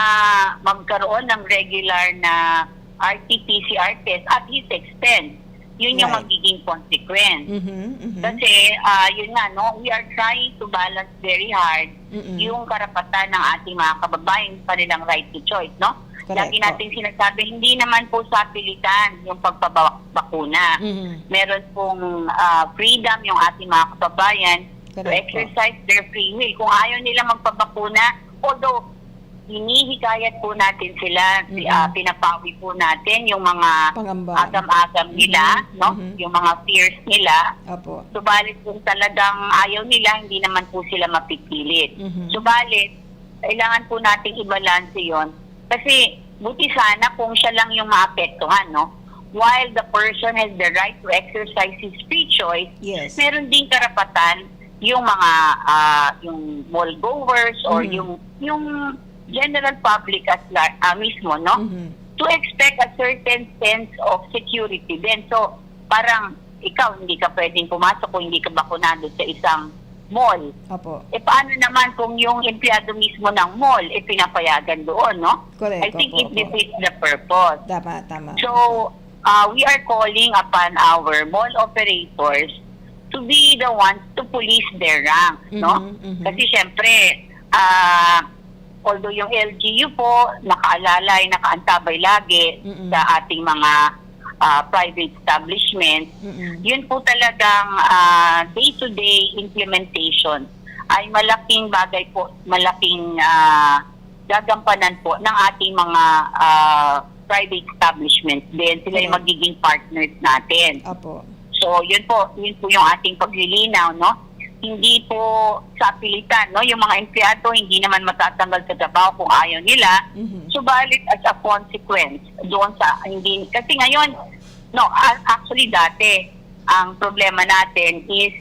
magkaroon ng regular na RT-PCR test at his expense. Yun yung magiging consequence. Kasi, yun nga, no, we are trying to balance very hard yung karapatan ng ating mga kababayan, kanilang right to choice, no? Lagi natin sinasabi, hindi naman po sa pilitan yung pagpabakuna. Meron pong freedom yung ating mga kababayan to exercise their free will. Kung ayaw nila magpabakuna, although hinihikayat po natin sila, pinapawi po natin yung mga agam-agam nila, no? Yung mga fears nila. Subalit kung talagang ayaw nila, hindi naman po sila mapipilit. Subalit, kailangan po nating i-balance yon. Kasi buti sana kung siya lang yung maapektuhan, no? While the person has the right to exercise his free choice, meron din karapatan yung mga yung mall goers or yung general public as mismo, no? To expect a certain sense of security din. So, parang ikaw hindi ka pwedeng pumasok kung hindi ka bakunado sa isang mall. Paano naman kung yung empleyado mismo ng mall pinapayagan doon, no? I think it defeats the purpose. Tama. So, we are calling upon our mall operators to be the ones to police their rank, no? Kasi syempre, although yung LGU po nakaalalay, nakaantabay lagi sa ating mga private establishment, yun po talagang day-to-day implementation ay malaking bagay po, malaking gagampanan po ng ating mga private establishments din. Sila yung Okay. magiging partners natin. Apo. So, yun po yung ating paglilinaw, no? Hindi po sa pilitan, no? Yung mga empleyado hindi naman matatanggal sa trabaho kung ayaw nila. Mhm. Subalit as a consequence doon sa hindi kasi ngayon actually dati ang problema natin is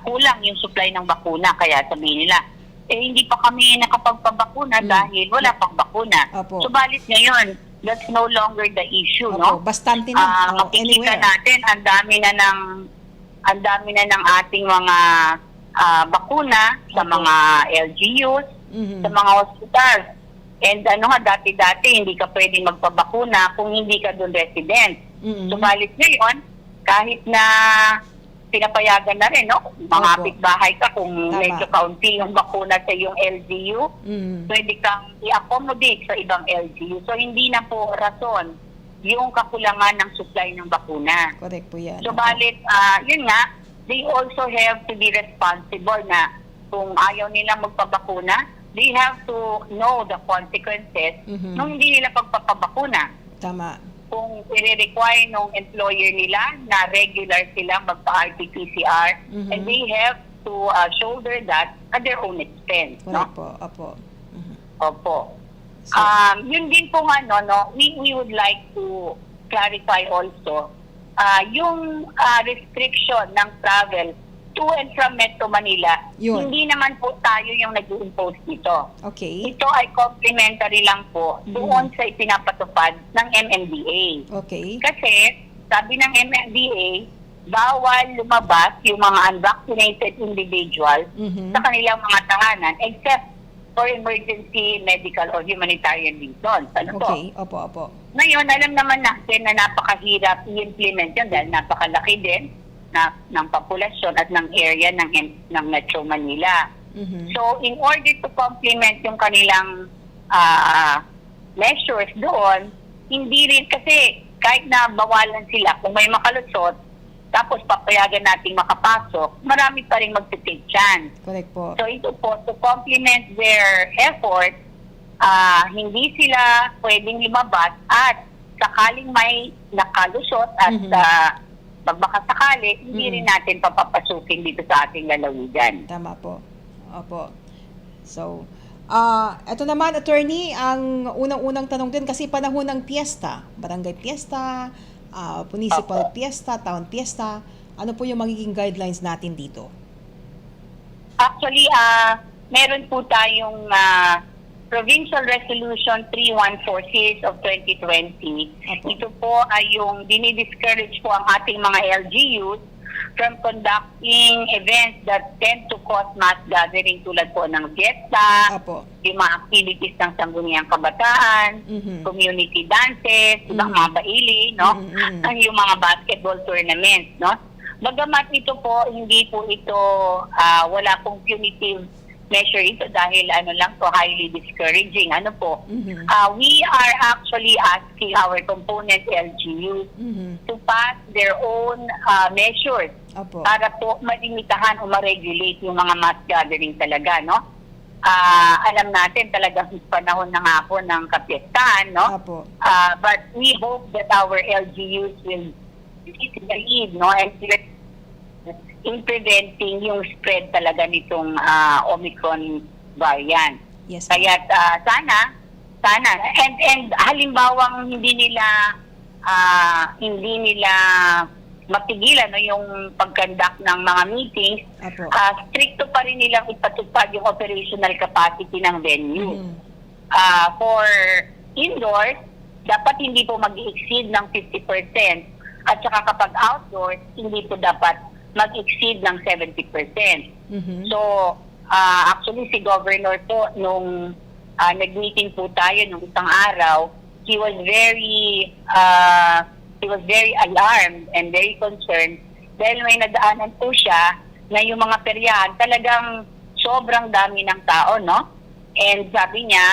kulang yung supply ng bakuna kaya sabihin nila hindi pa kami nakapagpabakuna dahil wala pang bakuna. Apo. Subalit ngayon that's no longer the issue, Opo, no? bastante na. Oh, Makikita anywhere. natin ang dami na ng ating mga bakuna sa Opo. mga LGUs, Mhm. sa mga hospitals. And dati-dati hindi ka pwedeng magpabakuna kung hindi ka doon resident. Mhm. Subalit ngayon, kahit na pinapayagan na rin, no? Mga Opo. kapitbahay ka kung Tama. medyo kaunti yung bakuna sa iyong LGU, Mhm. pwede kang i-accommodate sa ibang LGU. So, hindi na po rason yung kakulangan ng supply ng bakuna. Correct po yan. Subalit, yun nga, they also have to be responsible na kung ayaw nilang magpabakuna, they have to know the consequences Mhm. nung hindi nila pagpapabakuna. Tama. Kung i-require ng employer nila na regular silang magpa-RT-PCR, Mhm. and they have to shoulder that at their own expense. No? Correct po. Apo. Mhm. Opo. So, Yun din po we would like to clarify also, yung restriction ng travel to and from Metro Manila, Yun. hindi naman po tayo yung nag-impose nito. okay. Ito ay complementary lang po doon sa ipinapatupad ng MMDA. Okay. Kasi, sabi ng MMDA, bawal lumabas yung mga unvaccinated individuals Mhm. sa kanilang mga tahanan except for emergency medical or humanitarian reasons. Ano po? Okay. Opo, opo. Ngayon, alam naman natin na napakahirap i-implement yan dahil napakalaki din ng populasyon at ng area ng Metro Manila. Mhm. So, in order to complement yung kanilang measures doon, hindi rin kasi kahit na bawalan sila, kung may makalusot, tapos papayagan nating makapasok, marami pa rin magtitake chance. Correct po. So ito po, to complement their effort, hindi sila pwedeng lumabas at sakaling may nakalusot at Mhm. magbakasakali, hindi rin natin papapasukin dito sa ating lalawigan. Tama po. Opo. So, eto naman, attorney, ang unang-unang tanong din kasi panahon ng piyesta, barangay piyesta, municipal piyesta, town piyesta, ano po yung magiging guidelines natin dito? Actually, meron po tayong Provincial Resolution 3146 of 2020. Apo. Ito po ay yung dinidiscourage po ang ating mga LGUs from conducting events that tend to cause mass gathering tulad po ng fiesta, Apo. yung mga activities ng Sangguniang Kabataan, Mhm. community dances, ibang mga baili, no? Mhm. Yung mga basketball tournaments, no? Bagamat ito po, hindi po ito, wala pong punitive measure ito dahil lang to highly discouraging. Ano po? Mhm. We are actually asking our component LGUs Mhm. to pass their own measures Apo. para po malimitahan o ma-regulate yung mga mass gathering talaga, no? Alam natin talagang panahon na nga po ng kapiestahan, no? Apo. But we hope that our LGUs will take the lead, no? And in preventing yung spread talaga nitong Omicron variant. Yes. Kaya sana and halimbawang hindi nila mapigilan yung pag-conduct ng mga meetings, Apo. stricto pa rin nilang ipatupad yung operational capacity ng venue. Mhm. For indoors, dapat hindi po mag-exceed ng 50%. At saka kapag outdoors, hindi po dapat mag-exceed ng 70%. Mhm. So, actually si Governor po, nung nag-meeting po tayo nung isang araw, he was very alarmed and very concerned dahil may nadaanan po siya na yung mga peryahan talagang sobrang dami ng tao, no? And sabi niya,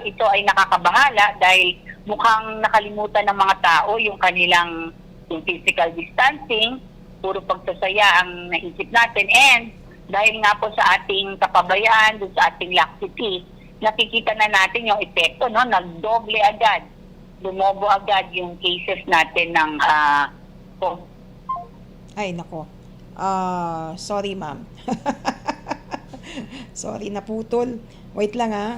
ito ay nakakabahala dahil mukhang nakalimutan ng mga tao yung kanilang yung physical distancing, puro pagsasaya ang naisip natin. And dahil nga po sa ating kapabayaan, doon sa ating laxity, nakikita na natin yung epekto, no? Nagdoble agad, lumobo agad yung cases natin ng Ay, nako. Sorry, ma'am. Sorry, naputol. Wait lang, ha.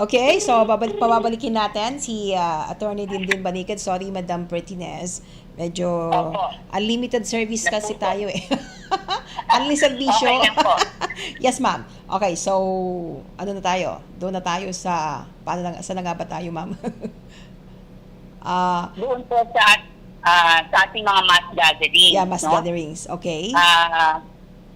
Okay, so pababalikin natin si Attorney Dindin Banikid. Sorry, Madam Pertinez. Medyo Opo. unlimited service kasi Naku po. tayo eh. Unlimited servisyo. Okay lang po. Yes, ma'am. Okay, so ano na tayo? Doon na tayo sa saan na nga ba tayo, ma'am? Doon po sa ating mga mass gatherings. Yeah, mass no? gatherings. Okay.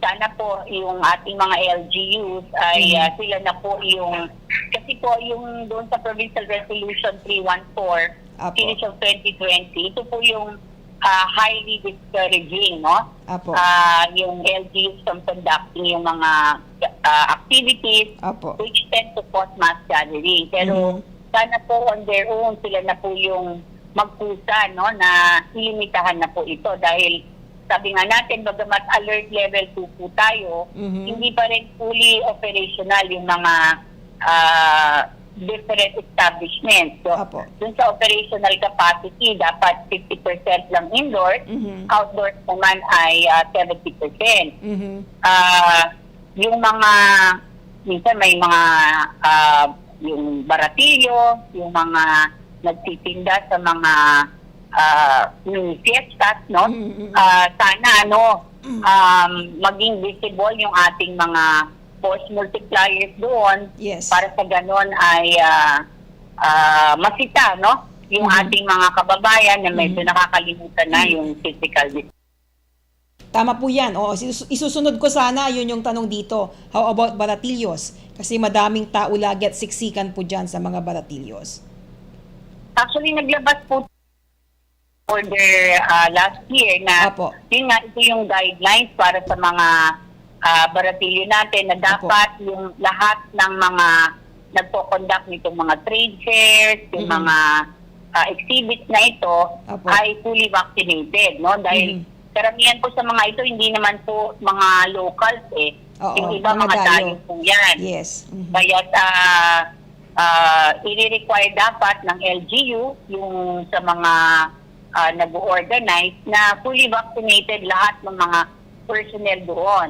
Sana po yung ating mga LGUs ay sila na po yung, kasi po yung doon sa Provincial Resolution 314 Apo. Series of 2020, ito po yung highly discouraging, no? Apo. Yung LGUs from conducting yung mga activities Apo. which tend to cause mass gathering. Pero sana po on their own, sila na po yung magpusa, no, na ilimitahan na po ito dahil sabi nga natin, bagamat alert level 2 po tayo, hindi pa rin fully operational yung mga different establishments. So, Apo. dun sa operational capacity, dapat 50% lang indoors, outdoors naman ay 70%. Yung mga, minsan may mga, yung baratilyo, yung mga nagtitinda sa mga mini fiestas, no? Sana maging visible yung ating mga force multipliers doon. Yes. Para sa ganon ay masita, no? Yung ating mga kababayan na medyo nakakalimutan na yung physical distancing. Tama po yan. Oo, isusunod ko sana, yun yung tanong dito. How about Baratillos? Kasi madaming tao lagi at siksikan po dyan sa mga Baratillos. Actually, naglabas po order last year na Apo. yun nga, ito yung guidelines para sa mga baratilyo natin na dapat yung lahat ng mga nagpo-conduct nitong mga trade fairs, yung mga exhibits na ito Apo. ay fully vaccinated, no? Dahil karamihan po sa mga ito hindi naman po mga locals eh. Oo, Yung iba mga mga dayo. dayo po yan. Yes. Kaya i-require dapat ng LGU yung sa mga nag-organize na fully vaccinated lahat ng mga personnel doon.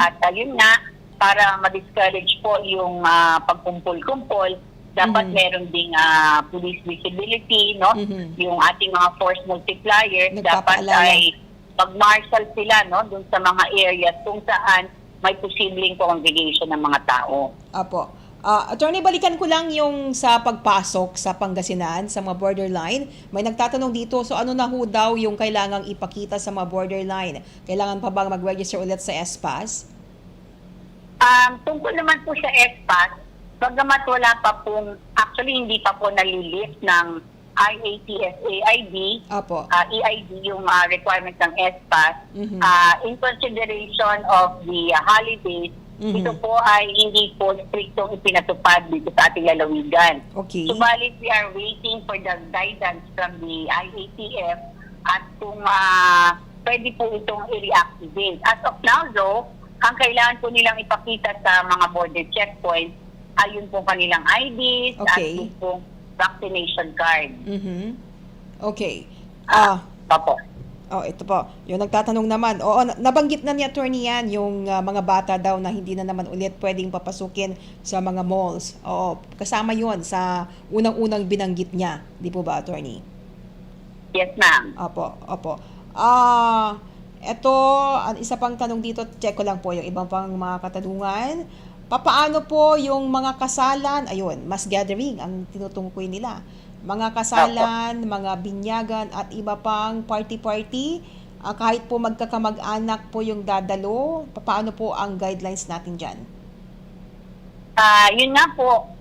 At ayun nga, para ma-discourage po yung pagkumpul-kumpul, dapat meron ding police visibility, no? Yung ating mga force multipliers, dapat Nagpapaalala. ay mag-marshal sila, no? Doon sa mga areas kung saan may posibleng congregation ng mga tao. Apo. Attorney, balikan ko lang yung sa pagpasok sa Pangasinan, sa mga borderline. May nagtatanong dito, so ano na ho daw yung kailangang ipakita sa mga borderline? Kailangan pa bang mag-register ulit sa SPAS? Tungkol naman po sa SPAS, bagamat wala pa pong, actually hindi pa po nalilift ng IATSA ID, Apo. EID yung requirements ng SPAS, in consideration of the holidays, ito po ay hindi po striktong ipinatupad dito sa ating lalawigan. Okay. Subalit, we are waiting for the guidance from the IATF at kung pwede po itong i-reactivate. As of now, though, ang kailangan po nilang ipakita sa mga border checkpoints ay yun po kanilang IDs at Okay. yun po vaccination card. Okay. Opo. Ito po. Yung nagtatanong naman, oo, nabanggit na ni attorney yan, yung mga bata daw na hindi na naman ulit pwedeng papasukin sa mga malls. Oo, kasama yon sa unang-unang binanggit niya. Di po ba, attorney? Yes, ma'am. Opo. Ito, isa pang tanong dito, check ko lang po yung ibang pang mga katanungan. Papaano po yung mga kasalan? Ayun, mass gathering ang tinutungkoy nila. Mga kasalan, mga binyagan at iba pang party-party, kahit po magkakamag-anak po yung dadalo, paano po ang guidelines natin dyan? Yun nga po,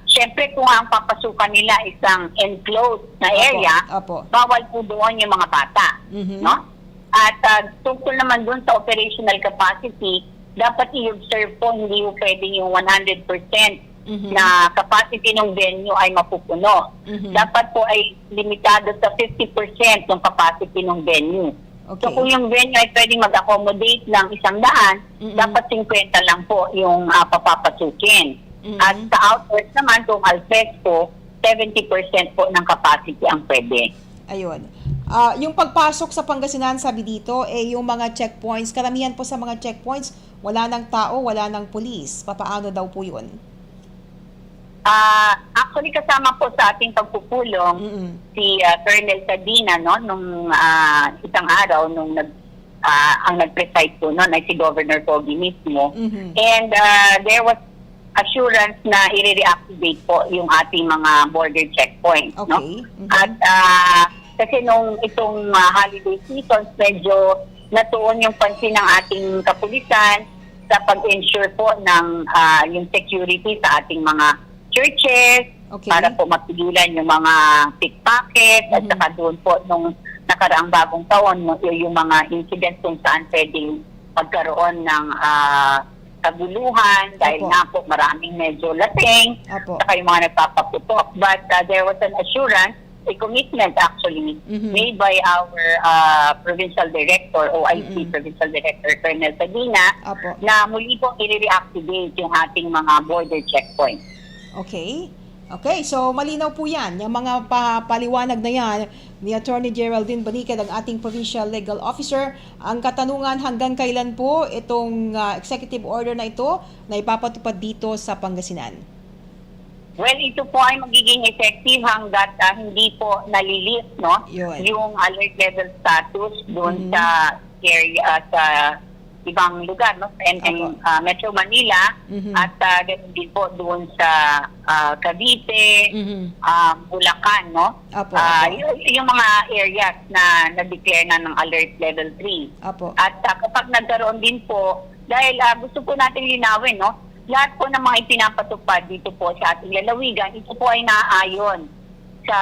syempre kung ang papasukan nila isang enclosed na area, Opo. bawal po doon yung mga bata. No? At tungkol naman doon sa operational capacity, dapat i-observe po, hindi po pwedeng yung 100% na capacity ng venue ay mapupuno. Dapat po ay limitado sa 50% ng capacity ng venue. Okay. So kung yung venue ay pwedeng mag-accommodate ng 100, dapat 50 lang po yung papapasukin. At sa outdoors naman, kung alfresco, 70% po ng capacity ang pwede. Ayun. Yung pagpasok sa Pangasinan, sabi dito, yung mga checkpoints, karamihan po sa mga checkpoints, wala nang tao, wala nang pulis. Papaano daw po yun? Actually, kasama po sa ating pagpupulong si Colonel Cadina, no, nung isang araw, nung ang nag-preside po noon ay si Governor Pogi mismo. And there was assurance na i-reactivate po yung ating mga border checkpoints. Okay. No? At kasi nung itong holiday seasons, medyo natuon yung pansin ng ating kapulisan sa pag-ensure po ng yung security sa ating mga churches, Okay. para po mapigilan yung mga pickpocket at saka doon po nung nakaraang bagong taon, yung mga incidents kung saan pwedeng magkaroon ng kaguluhan dahil Opo. nga po maraming medyo lasing, Opo. saka yung mga nagpapaputok. But there was an assurance, a commitment actually, made by our provincial director, OIC Provincial Director, Colonel Cadina, Opo. na muli pong i-reactivate yung ating mga border checkpoints. Okay. Okay, so malinaw po yan. Yung mga paliwanag na yan ni Attorney Geraldine Baniquez, ang ating Provincial Legal Officer. Ang katanungan, hanggang kailan po itong executive order na ito na ipapatupad dito sa Pangasinan? Well, ito po ay magiging effective hanggat hindi po nalilift, no? Yun. Yung alert level status doon sa area, sa ibang lugar, no? Metro Manila, at ganoon din po doon sa Cavite, Bulacan, no? Apo, Yung mga areas na na-declare na ng alert level 3. Apo. At kapag nagkaroon din po, dahil gusto po natin linawin, no? Lahat po ng mga ipinapatupad dito po sa ating lalawigan, ito po ay naaayon sa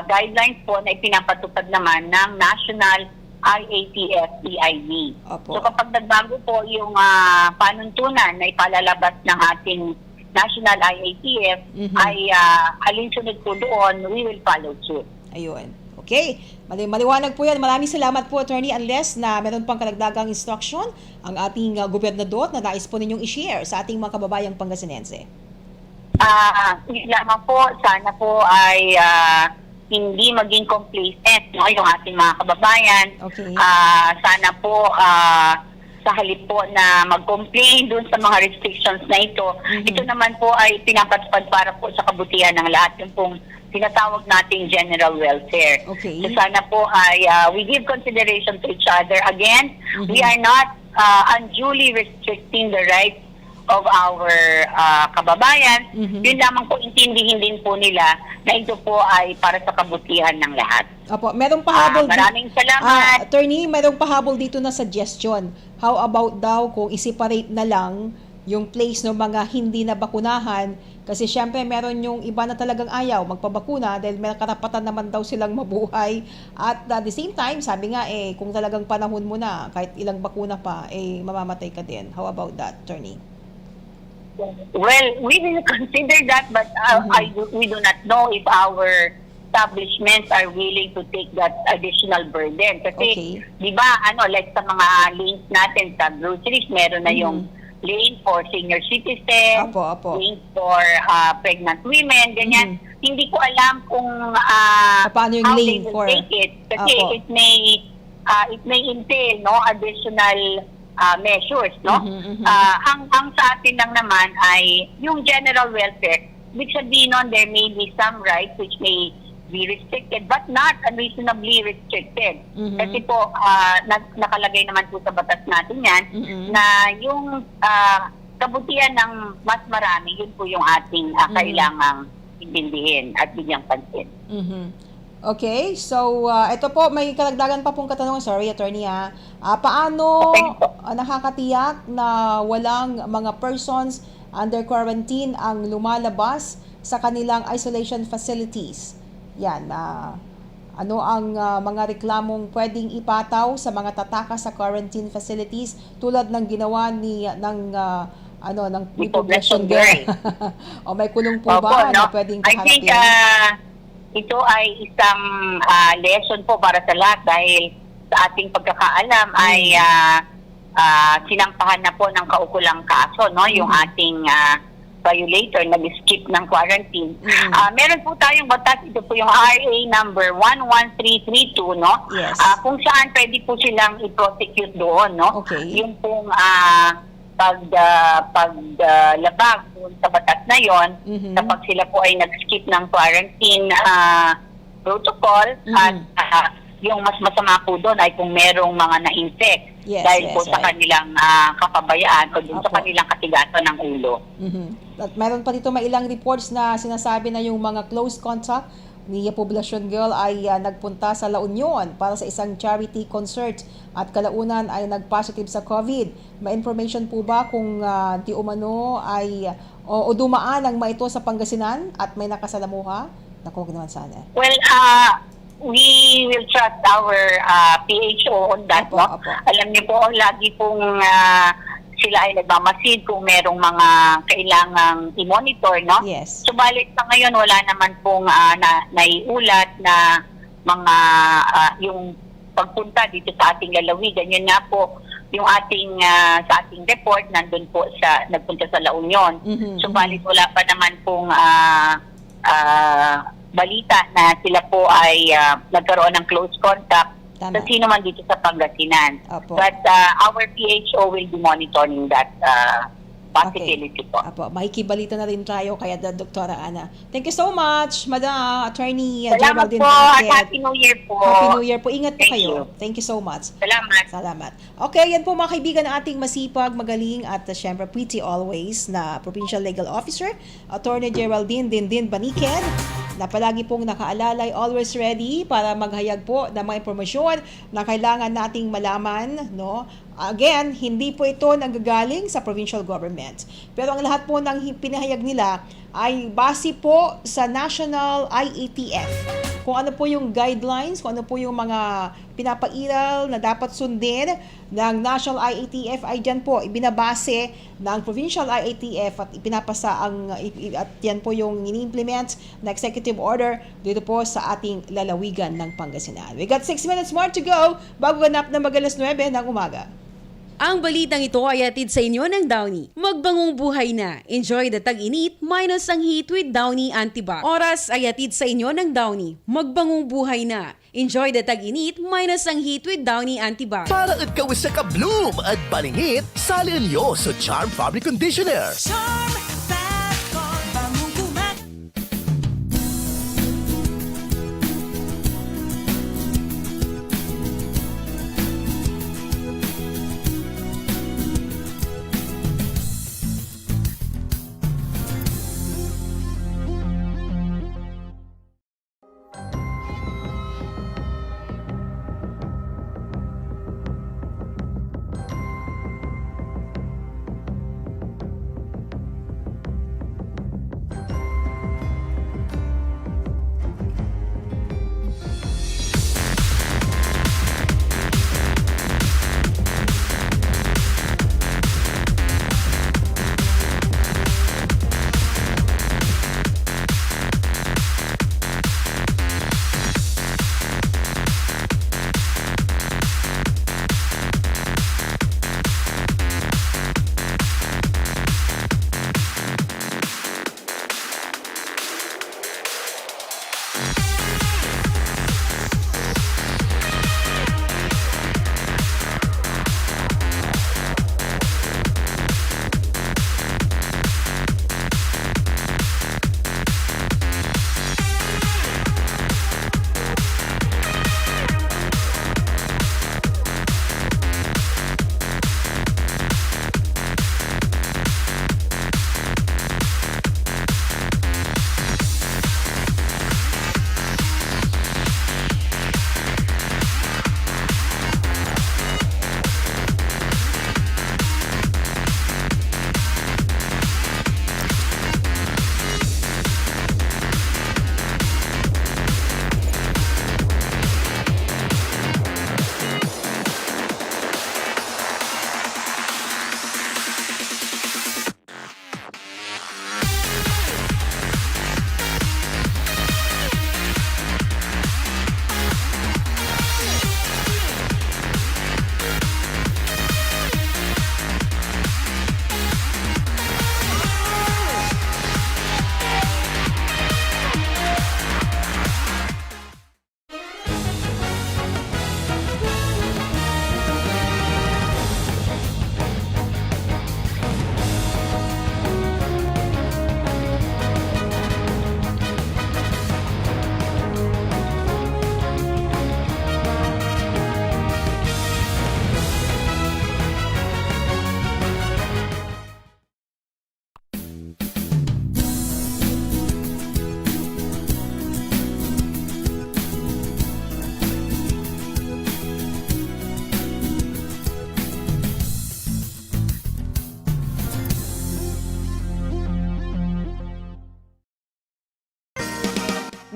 guidelines po na ipinapatupad naman ng National IATF EID. Opo. So kapag nagbago po yung panuntunan na ipalalabas ng ating National IATF, ay alinsunod po doon, we will follow suit. Ayun. Okay. Maliwanag po yan. Maraming salamat po, Attorney. Unless na meron pang karagdagang instruction ang ating gobernador na nais po ninyong i-share sa ating mga kababayang Pangasinense. Lamang po, sana po ay hindi maging complacent, no, yung ating mga kababayan. Okay. Sana po sa halip po na mag-complain dun sa mga restrictions na ito. Ito naman po ay pinapatupad para po sa kabutihan ng lahat, yung pong tinatawag nating general welfare. Okay. So sana po ay we give consideration to each other. Again, we are not unduly restricting the rights of our kababayan. Yun lamang po, intindihin din po nila na ito po ay para sa kabutihan ng lahat. Opo, merong pahabol. Maraming salamat. Attorney, merong pahabol dito na suggestion. How about daw kung i-separate na lang yung place ng mga hindi na bakunahan? Kasi syempre meron yung iba na talagang ayaw magpabakuna dahil may karapatan naman daw silang mabuhay. At at the same time, sabi nga kung talagang panahon mo na, kahit ilang bakuna pa, mamamatay ka din. How about that, Attorney? Well, we will consider that, but we do not know if our establishments are willing to take that additional burden. Kasi, Okay. di ba, like sa mga lanes natin sa groceries, meron na yung lane for senior citizens, Apo. lane for pregnant women, ganyan. Hindi ko alam kung Paano yung how lane they will for- take it. Kasi Apo. it may entail, no, additional measures, no? Ang sa atin lang naman ay yung general welfare, which sabihin nun, there may be some rights which may be restricted but not unreasonably restricted. Kasi po, nakalagay naman po sa batas natin yan na yung kabutihan ng mas marami, yun po yung ating kailangang intindihin at bigyang pansin. Okay, so ito po, may karagdagan pa pong katanungan. Sorry, Attorney paano Okay po. nakakatiyak na walang mga persons under quarantine ang lumalabas sa kanilang isolation facilities? Yan, Ano ang mga reklamong pwedeng ipataw sa mga tataka sa quarantine facilities tulad ng ginawa ng Ni Poblacion Poblacion Girl? Girl. O may kulong po Opo, ba na no? pwedeng I think kaharapin? ito ay isang lesson po para sa lahat dahil sa ating pagkakaalam ay sinampahan na po ng kaukulang kaso, no? Yung ating violator nag-skip ng quarantine. Meron po tayong batas, ito po yung RA number 11332, no? Yes. Kung saan pwede po silang i-prosecute doon, no? Okay. Yung pong paglabag doon sa batas na yon, kapag sila po ay nag-skip ng quarantine protocol at yung mas masama po doon ay kung merong mga na-infect dahil po sa kanilang kapabayaan o doon sa kanilang katigasan ng ulo. At meron pa dito may ilang reports na sinasabi na yung mga close contact ni Poblacion Girl ay nagpunta sa La Union para sa isang charity concert at kalaunan ay nag-positive sa COVID. May information po ba kung di umano ay o dumaan ang maito sa Pangasinan at may nakasalamuha? Naku, naman sana. Well, we will trust our PHO on that. Opo, No? opo. Alam niyo po, lagi pong sila ay nagmamasid kung merong mga kailangang i-monitor. No? Yes. Subalit sa ngayon, wala naman pong naiulat na mga yung pagpunta dito sa ating lalawigan. Yun nga po, yung ating sa ating report, nandun po nagpunta sa La Union. Subalit wala pa naman pong balita na sila po ay nagkaroon ng close contact Tama. sa sino man dito sa Pangasinan. Opo. But our PHO will be monitoring that possibility po. Apo, makikibalita na rin tayo kaya Dr. Ana. Thank you so much, Madam Attorney Salamat Geraldine po at Beniquez. Happy New Year po. Happy New Year po. Ingat po Thank kayo. you. Thank you so much. Salamat. Salamat. Okay, yan po mga kaibigan ng ating masipag, magaling at syempre pretty always na Provincial Legal Officer, Attorney Geraldine Dindin Beniquez, na palagi pong nakaalalay, always ready para maghayag po ng mga impormasyon na kailangan nating malaman, no? Again, hindi po ito nanggagaling sa provincial government. Pero ang lahat po ng pinahayag nila ay base po sa National IATF. Kung ano po yung guidelines, kung ano po yung mga pinapairal na dapat sundin ng National IATF ay dyan po ibinabase ng Provincial IATF at ipinapasa at yan po yung ini-implement na executive order dito po sa ating lalawigan ng Pangasinan. We got 6 minutes more to go bago ganap na mag-alas 9 ng umaga. Ang balitang ito ay atid sa inyo ng Downy. Magbangong buhay na. Enjoy the tag-init minus ang heat with Downy Antibac. Oras ay atid sa inyo ng Downy. Magbangong buhay na. Enjoy the tag-init minus ang heat with Downy Antibac. Para at kawis sa kabloom at balingit, salin nyo sa Charm Fabric Conditioner. Charm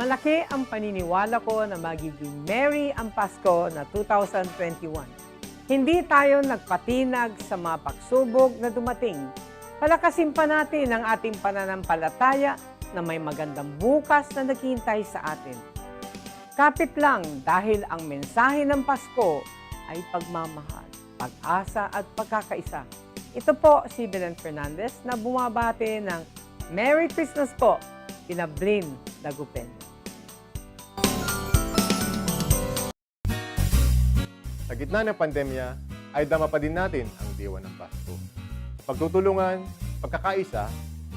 Malaki ang paniniwala ko na magiging merry ang Pasko na 2021. Hindi tayo nagpatinag sa mga pagsubok na dumating. Palakasin pa natin ang ating pananampalataya na may magandang bukas na naghihintay sa atin. Kapit lang dahil ang mensahe ng Pasko ay pagmamahal, pag-asa at pagkakaisa. Ito po si Belen Fernandez na bumabati ng Merry Christmas po, Pinablin Dagupen. Sa gitna ng pandemya, ay dama pa din natin ang diwa ng Pasko. Pagtutulungan, pagkakaisa,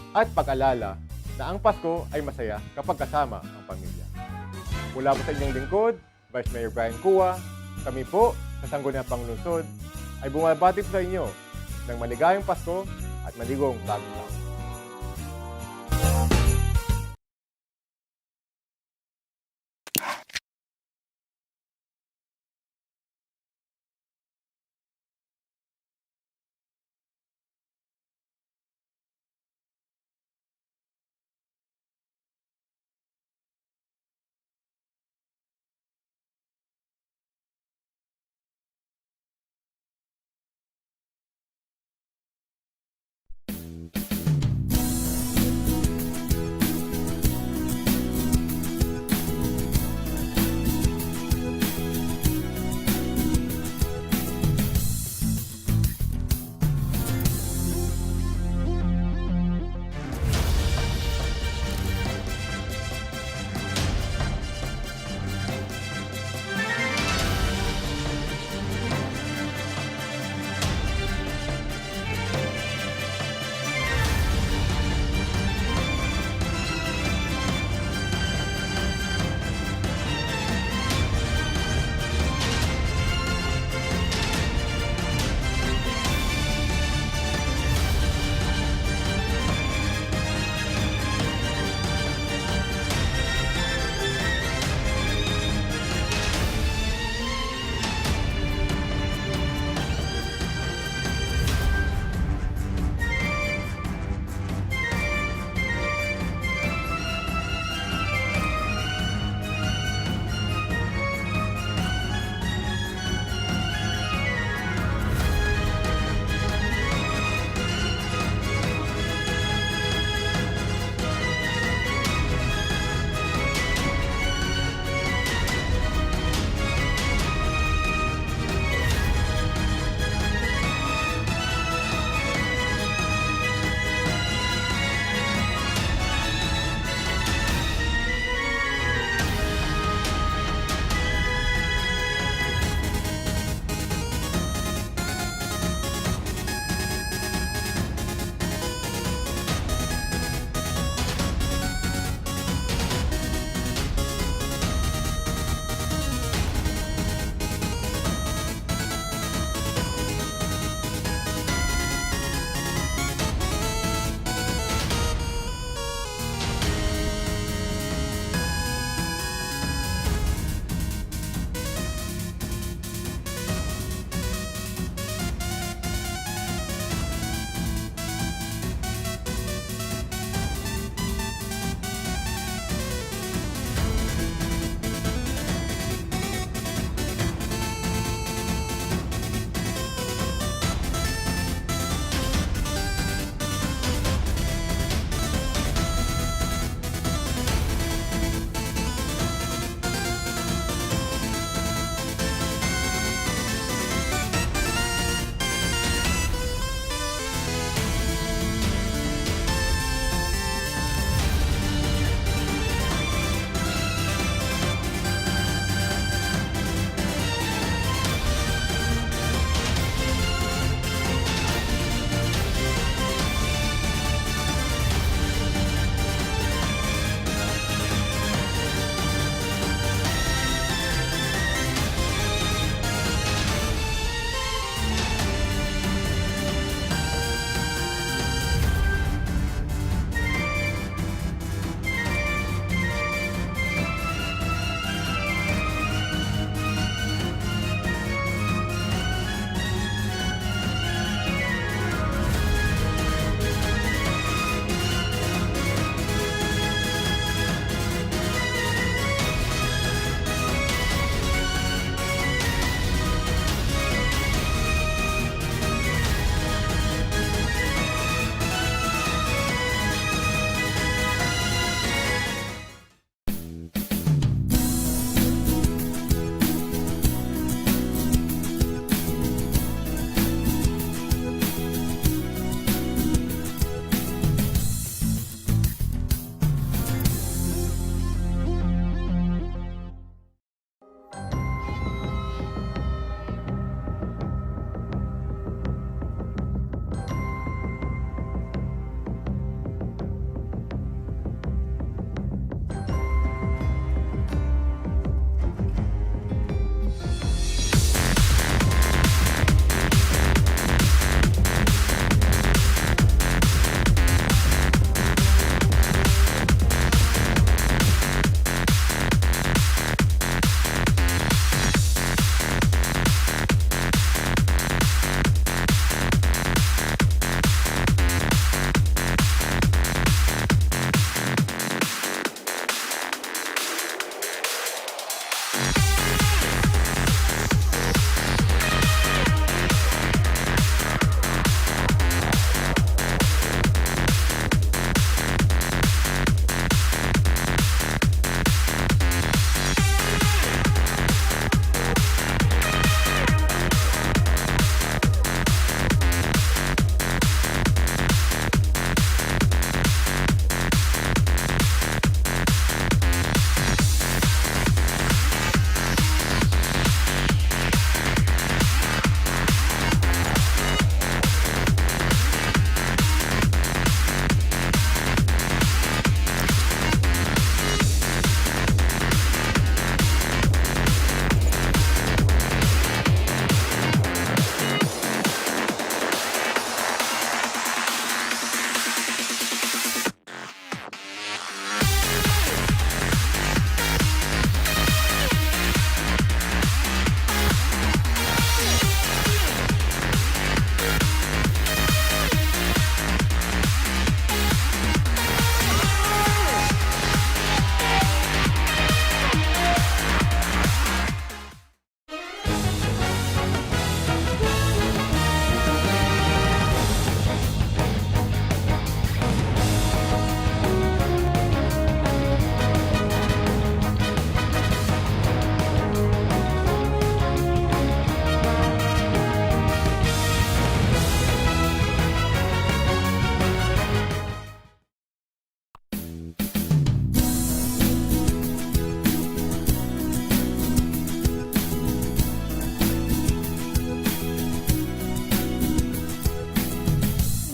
at pag-alala na ang Pasko ay masaya kapag kasama ang pamilya. Mula po sa inyong lingkod, Vice Mayor Brian Cua, kami po sa Sangguniang Panglungsod ay bumabati po sa inyo ng maligayang Pasko at maligong bagong taon.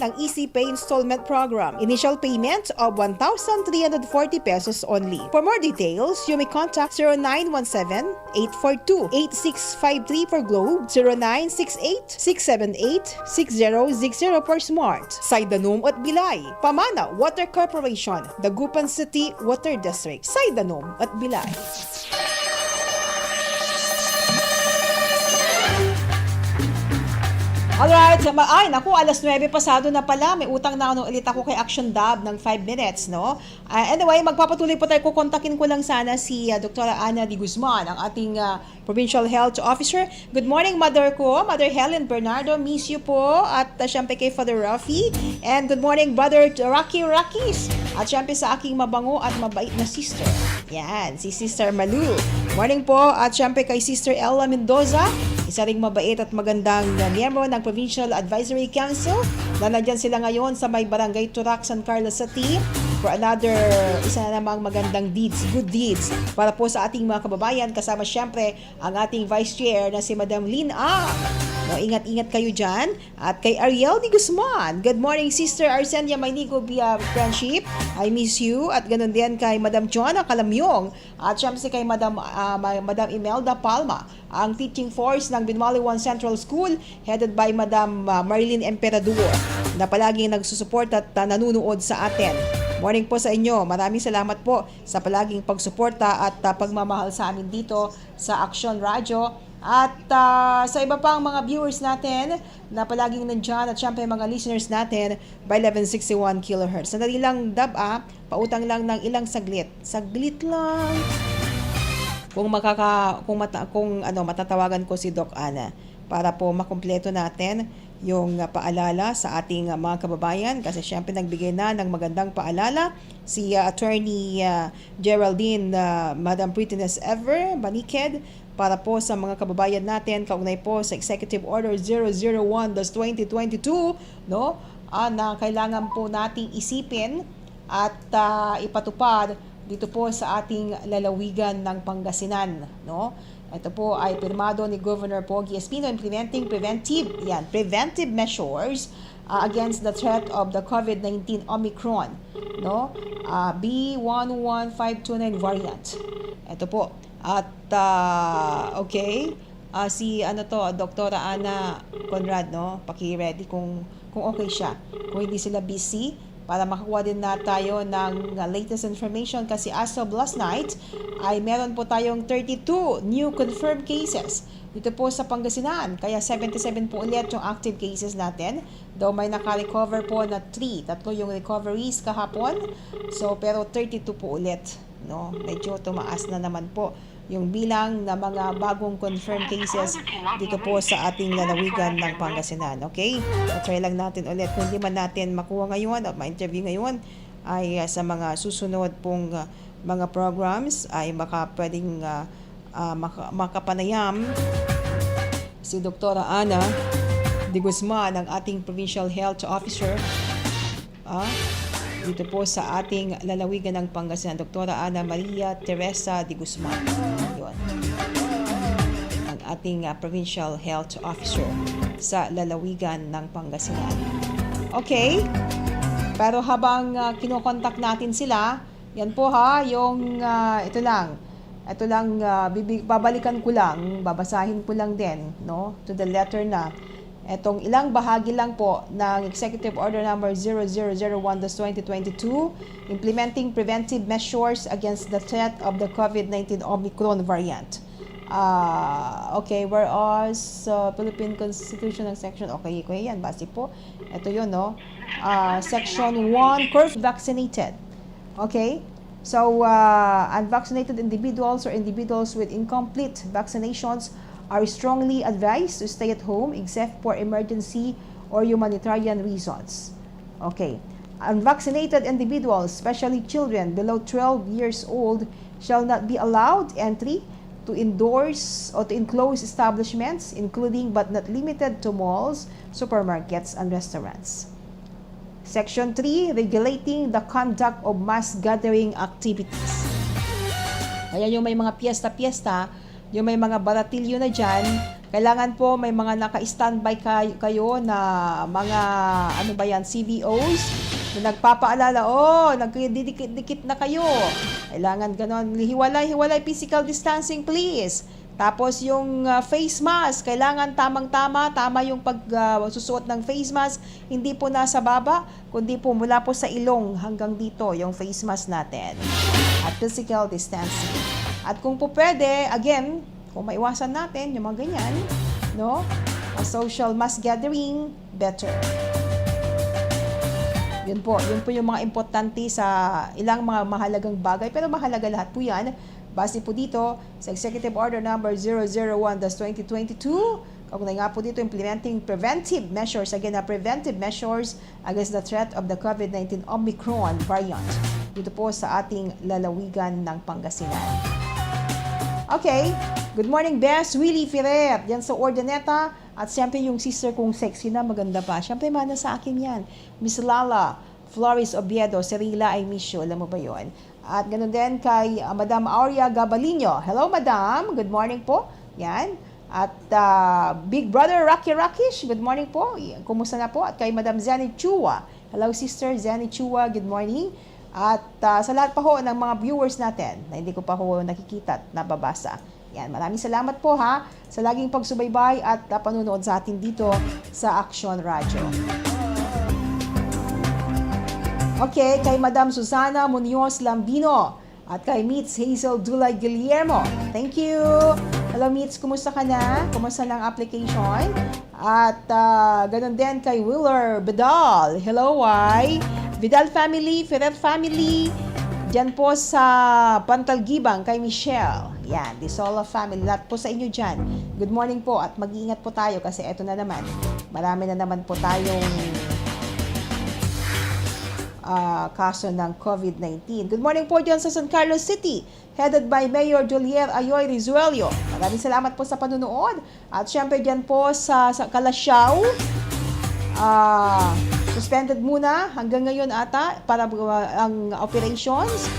ang Easy Pay installment program. Initial payment of 1,340 pesos only. For more details, you may contact 0917-842-8653 for Globe, 0968-678-6060 for Smart. Saidanom at Bilay, Pamana Water Corporation, Dagupan City Water District, Saidanom at Bilay. Alright, ay naku, alas 9 pasado na pala. May utang na ulit ako kay Action Dab ng 5 minutes, no? Anyway, magpapatuloy po tayo. Kukontakin ko lang sana si Dr. Ana D. Guzman, ang ating Provincial Health Officer. Good morning, Mother ko, Mother Helen Bernardo. Miss you po. At syempre kay Father Rafi. And good morning, Brother Rocky Rakis. At syempre sa aking mabango at mabait na sister. Yan, si Sister Malu. Morning po. At syempre kay Sister Ella Mendoza. Isa ring mabait at magandang miyembro ng Provincial Advisory Council na nandyan sila ngayon sa may Barangay Turak, San Carlos City for another isa na namang magandang deeds, good deeds para po sa ating mga kababayan, kasama syempre ang ating Vice Chair na si Madam Lynn Ang. No, ingat-ingat kayo dyan. At kay Ariel D. Guzman, good morning Sister Arsenia Maynigo via friendship, I miss you. At ganun din kay Madam Joanna Calamyong at syempre kay Madam Imelda Palma, ang teaching force ng Binmaliwan Central School headed by Madam Marilyn Emperador na palaging nagsusupport at nanunood sa atin. Morning po sa inyo. Maraming salamat po sa palaging pagsuporta at pagmamahal sa amin dito sa Action Radio. At sa iba pang mga viewers natin na palaging nandyan at syempre mga listeners natin by 1161 kHz. Sandali lang Dab, pautang lang ng ilang saglit. Saglit lang. Kung matatawagan ko si Doc Ana para po makumpleto natin yung paalala sa ating mga kababayan, kasi syempre nagbigay na ng magandang paalala si Attorney Geraldine Madam Prettiness Ever Baniked para po sa mga kababayan natin kaugnay po sa Executive Order 001/2022, no? Na kailangan po nating isipin at ipatupad dito po sa ating lalawigan ng Pangasinan, no? Ito po ay pirmado ni Governor Pogi Espino, implementing preventive measures against the threat of the COVID-19 Omicron, no? B11529 variant. Ito po. At si Dr. Ana Conrad, no? Paki-ready kung okay siya. Kung hindi sila busy, para makakuha din na tayo ng latest information, kasi as of last night ay meron po tayong 32 new confirmed cases dito po sa Pangasinan. Kaya 77 po ulit yung active cases natin. Though may naka-recover po na 3. Tatlo yung recoveries kahapon. So pero 32 po ulit, no? Medyo tumaas na naman po yung bilang na mga bagong confirmed cases dito po sa ating lalawigan ng Pangasinan. Okay? Try lang natin ulit. Kung hindi man natin makuha ngayon o ma-interview ngayon, ay sa mga susunod pong mga programs ay pwedeng makapanayam si Dr. Ana D. Guzman, ang ating Provincial Health Officer dito po sa ating lalawigan ng Pangasinan, Dr. Ana Maria Teresa D. Guzman. Yun. Ang ating Provincial Health Officer sa lalawigan ng Pangasinan. Okay? Pero habang kinokontak natin sila, yan po yung ito lang, babalikan ko lang, babasahin ko lang din, no? To the letter na etong ilang bahagi lang po ng Executive Order number 0001/2022 implementing preventive measures against the threat of the COVID-19 Omicron variant. Whereas Philippine Constitution ng Section, yan, base po. Ito yun, no? Section 1, curve vaccinated. Okay? So, unvaccinated individuals or individuals with incomplete vaccinations are strongly advised to stay at home except for emergency or humanitarian reasons. Okay. Unvaccinated individuals, especially children below 12 years old, shall not be allowed entry to indoors or to enclosed establishments, including but not limited to malls, supermarkets, and restaurants. Section 3, regulating the conduct of mass gathering activities. Kaya yung may mga piyesta-piyesta, yung may mga baratilyo na dyan, Kailangan po may mga naka-standby kayo na mga CVOs na nagpapaalala, nagdidikit na kayo. Kailangan ganon, hiwalay physical distancing please. Tapos yung face mask, kailangan tama yung pagsusuot ng face mask, hindi po nasa baba, kundi po mula po sa ilong hanggang dito yung face mask natin. At physical distancing. At kung po pwede, again, kung maiwasan natin yung mga ganyan, no? A social mass gathering, better. Yun po yung mga importante sa ilang mga mahalagang bagay, pero mahalaga lahat po yan. Base po dito sa Executive Order number 001/2022, kaugnay nga po dito implementing preventive measures, preventive measures against the threat of the COVID-19 Omicron variant dito po sa ating lalawigan ng Pangasinan. Okay, good morning Bes, Willie Ferrer, yan sa Ordaneta, at siyempre yung sister kong sexy na maganda pa. Siyempre mana sa akin yan, Miss Lala Flores Obiedo, Serila I miss you, alam mo ba yun? At ganoon din kay Madam Aurea Gabalino. Hello, Madam. Good morning po. Yan. At Big Brother Rocky Rakish. Good morning po. Kumusta na po? At kay Madam Zeni Chua. Hello, Sister Zeni Chua. Good morning. At sa lahat pa ho ng mga viewers natin na hindi ko pa ho nakikita at nababasa. Yan. Maraming salamat po ha sa laging pagsubaybay at panunood sa atin dito sa Action Radio. Okay, kay Madam Susana Munoz Lambino at kay Meets Hazel Dulay Guillermo. Thank you. Hello Meets, kumusta ka na? Kumusta ng application? At ganun din kay Willer Vidal. Hello, Vidal family, Ferrer family. Diyan po sa Pantalgibang kay Michelle. Yan, Disola family. Lahat po sa inyo dyan. Good morning po at mag-iingat po tayo kasi eto na naman. Marami na naman po tayong kaso ng COVID-19. Good morning po dyan sa San Carlos City, headed by Mayor Julier Ayoy Rizuelio. Maraming salamat po sa panunood. At syempre dyan po sa Calasiao, suspended muna hanggang ngayon ata para ang operations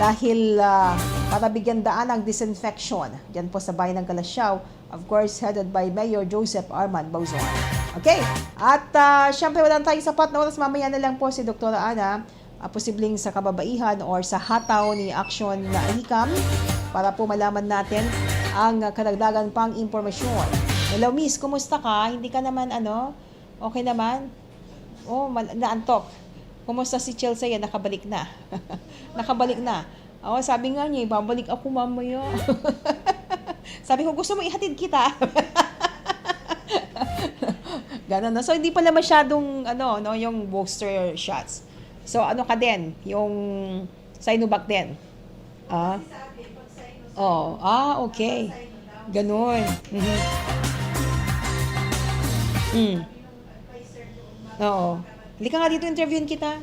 dahil para bigyan daan ang disinfection dyan po sa bayan ng Calasiao, of course headed by Mayor Joseph Arman Bauzon. Okay, at syempre wala tayong sapat na oras, mamaya na lang po si Dr. Ana, posibleng sa kababaihan or sa hataw ni Action na Ahikam para po malaman natin ang karagdagan pang impormasyon. Hello Miss, kumusta ka? Hindi ka naman okay naman? Oh, naantok. Kumusta si Chelsea? Nakabalik na. Nakabalik na. Oh, sabi nga niya, babalik ako mamaya. Sabi ko, gusto mo ihatid kita? Ganon, no? So, hindi pala masyadong, yung booster shots. So, ka din? Yung Sinovac din? Okay. Ganon. Oo. Hindi ka nga dito, interviewin kita.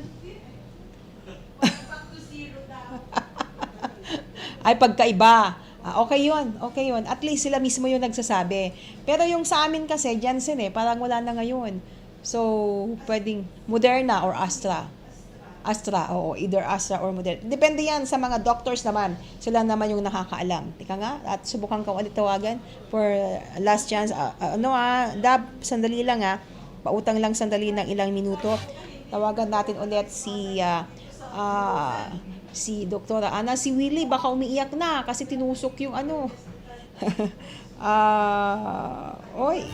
Ay, pagkaiba. Okay yun. At least sila mismo yung nagsasabi. Pero yung sa amin kasi, Janssen parang wala na ngayon. So, pwedeng Moderna or Astra. Oo. Either Astra or Moderna. Depende yan sa mga doctors naman. Sila naman yung nakakaalam. Tika nga, at subukan ka ulit tawagan for last chance. Dab, sandali lang pautang lang sandali ng ilang minuto. Tawagan natin ulit si Dr. Ana. Si Willie baka umiiyak na kasi tinusok yung oy.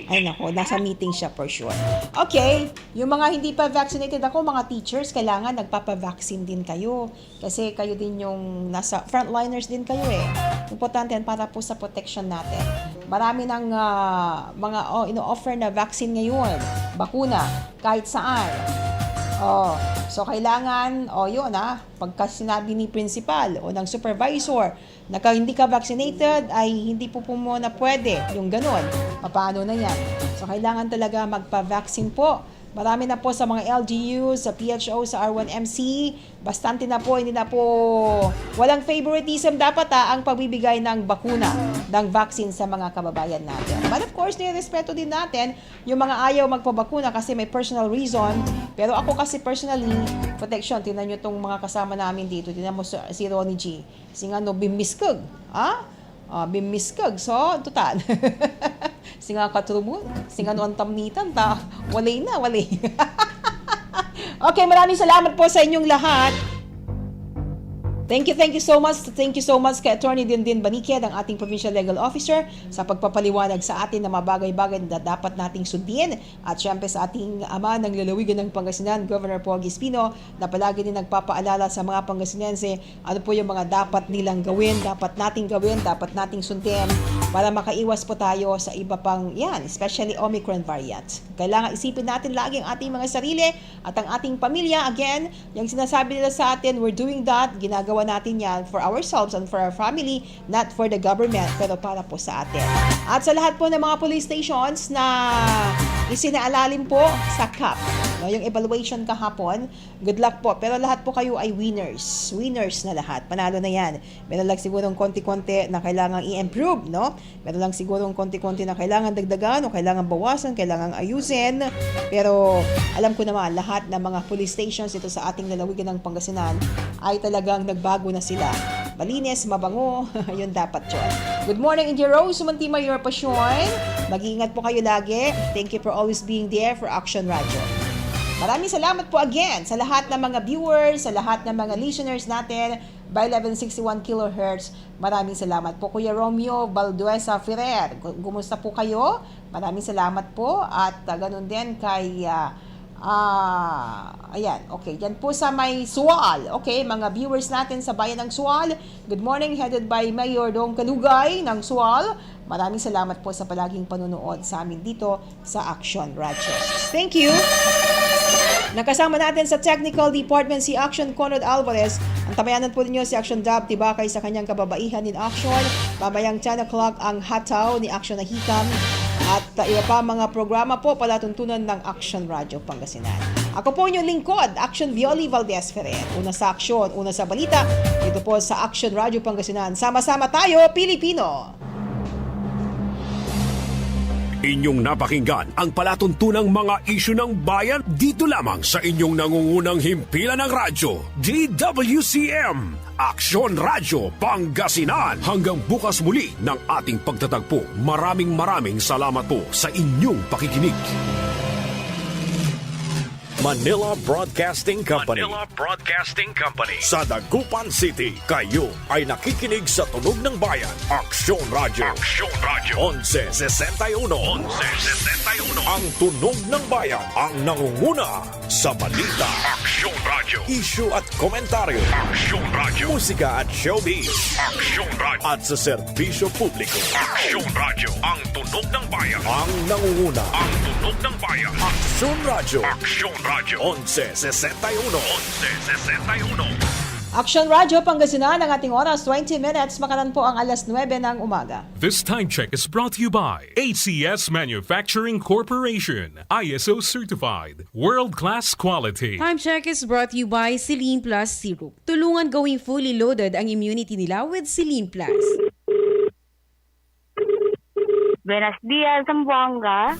Ay nako, nasa meeting siya for sure. Okay, yung mga hindi pa vaccinated mga teachers, kailangan nagpapa-vaccine din kayo. Kasi kayo din yung nasa frontliners din kayo Importante yan para po sa protection natin. Marami ng mga ino-offer na vaccine ngayon, bakuna, kahit saan. So kailangan, pagka sinabi ni principal o ng supervisor na hindi ka vaccinated ay hindi po muna pwede, yung ganun. Paano na yan? So kailangan talaga magpa-vaccine po Marami na po sa mga LGU, sa PHO, sa R1MC. Bastante na po, hindi na po walang favoritism dapat ang pagbibigay ng bakuna, ng vaccine sa mga kababayan natin. But of course, nirespeto din natin yung mga ayaw magpabakuna kasi may personal reason. Pero ako kasi personally, protection, tingnan nyo itong mga kasama namin dito. Tingnan mo si Ronnie G. Singano, bimiskag. Bimiskag. So, tutan. Singa katrumon, singa no ang tamnitan, walay na, walay. Okay, maraming salamat po sa inyong lahat. Thank you so much. Thank you so much kay Attorney Dindin Baniqued, ang ating Provincial Legal Officer, sa pagpapaliwanag sa atin ng mga bagay-bagay na dapat nating sundin. At syempre sa ating ama ng lalawigan ng Pangasinan, Governor Pogi Espino, na palagi din nagpapaalala sa mga Pangasinense ano po yung mga dapat nilang gawin, dapat nating sundin para makaiwas po tayo sa iba pang yan, especially Omicron variant. Kailangan isipin natin lagi ang ating mga sarili at ang ating pamilya. Again, yung sinasabi nila sa atin, we're doing that, ginagawa natin yan for ourselves and for our family, not for the government, pero para po sa atin. At sa lahat po ng mga police stations na isinaalalim po sa CAP, no, yung evaluation kahapon, good luck po. Pero lahat po kayo ay winners. Winners na lahat. Panalo na yan. Meron lang sigurong konti-konti na kailangan i-improve, no? Meron lang sigurong konti-konti na kailangan dagdagan o kailangan bawasan, kailangan ayusin. Pero alam ko naman, lahat ng mga police stations ito sa ating lalawigan ng Pangasinan ay talagang nagbago na sila. Malinis, mabango, yun dapat yun. Good morning, India Rose. Sumantima your pasyon. Mag-iingat po kayo lagi. Thank you for always being there for Action Radio. Maraming salamat po again sa lahat ng mga viewers, sa lahat ng mga listeners natin by 1161 kHz. Maraming salamat po, Kuya Romeo Balduesa Ferrer. Kumusta po kayo? Maraming salamat po. At ganun din kay ayan, okay. Yan po sa may Sual. Okay, mga viewers natin sa bayan ng Sual. Good morning, headed by Mayor Dong Kalugay ng Sual. Maraming salamat po sa palaging panunood sa amin dito sa Action Radio. Thank you. Nakasama natin sa Technical Department si Action Conrad Alvarez. Ang tabayanan po ninyo si Action Dab Tibakay sa kanyang kababaihan in Action. Mamayang 10 o'clock ang Hataw ni Action Nahikam. At iba pa mga programa po palatuntunan ng Action Radio Pangasinan. Ako po inyong lingkod, Action Violi Valdez Ferrer. Una sa aksyon, una sa balita. Dito po sa Action Radio Pangasinan. Sama-sama tayo, Pilipino! Inyong napakinggan ang palatuntunang mga isyu ng bayan dito lamang sa inyong nangungunang himpilan ng radyo, DWCM, Action Radio Pangasinan. Hanggang bukas muli ng ating pagtatagpo. Maraming salamat po sa inyong pakikinig. Manila Broadcasting Company. Sa Dagupan City, kayo ay nakikinig sa Tunog ng Bayan. Aksyon Radio. 1161. Ang Tunog ng Bayan ang nangunguna sa balita. Aksyon Radio. Issue at komentaryo. Aksyon Radio. Musika at showbiz. Aksyon Radio. At sa serbisyo publiko. Aksyon Radio. Ang Tunog ng Bayan. Ang nangunguna. Ang Tunog ng Bayan. Aksyon Radio. Aksyon Radio. 1161. Action Radio Pangasinan, ang ating oras, 20 minutes, makalan po ang alas 9 ng umaga. This time check is brought to you by ACS Manufacturing Corporation, ISO certified, world-class quality. Time check is brought to you by Celine Plus Syrup. Tulungan gawing fully loaded ang immunity nila with Celine Plus. Buenos dias, Zamboanga.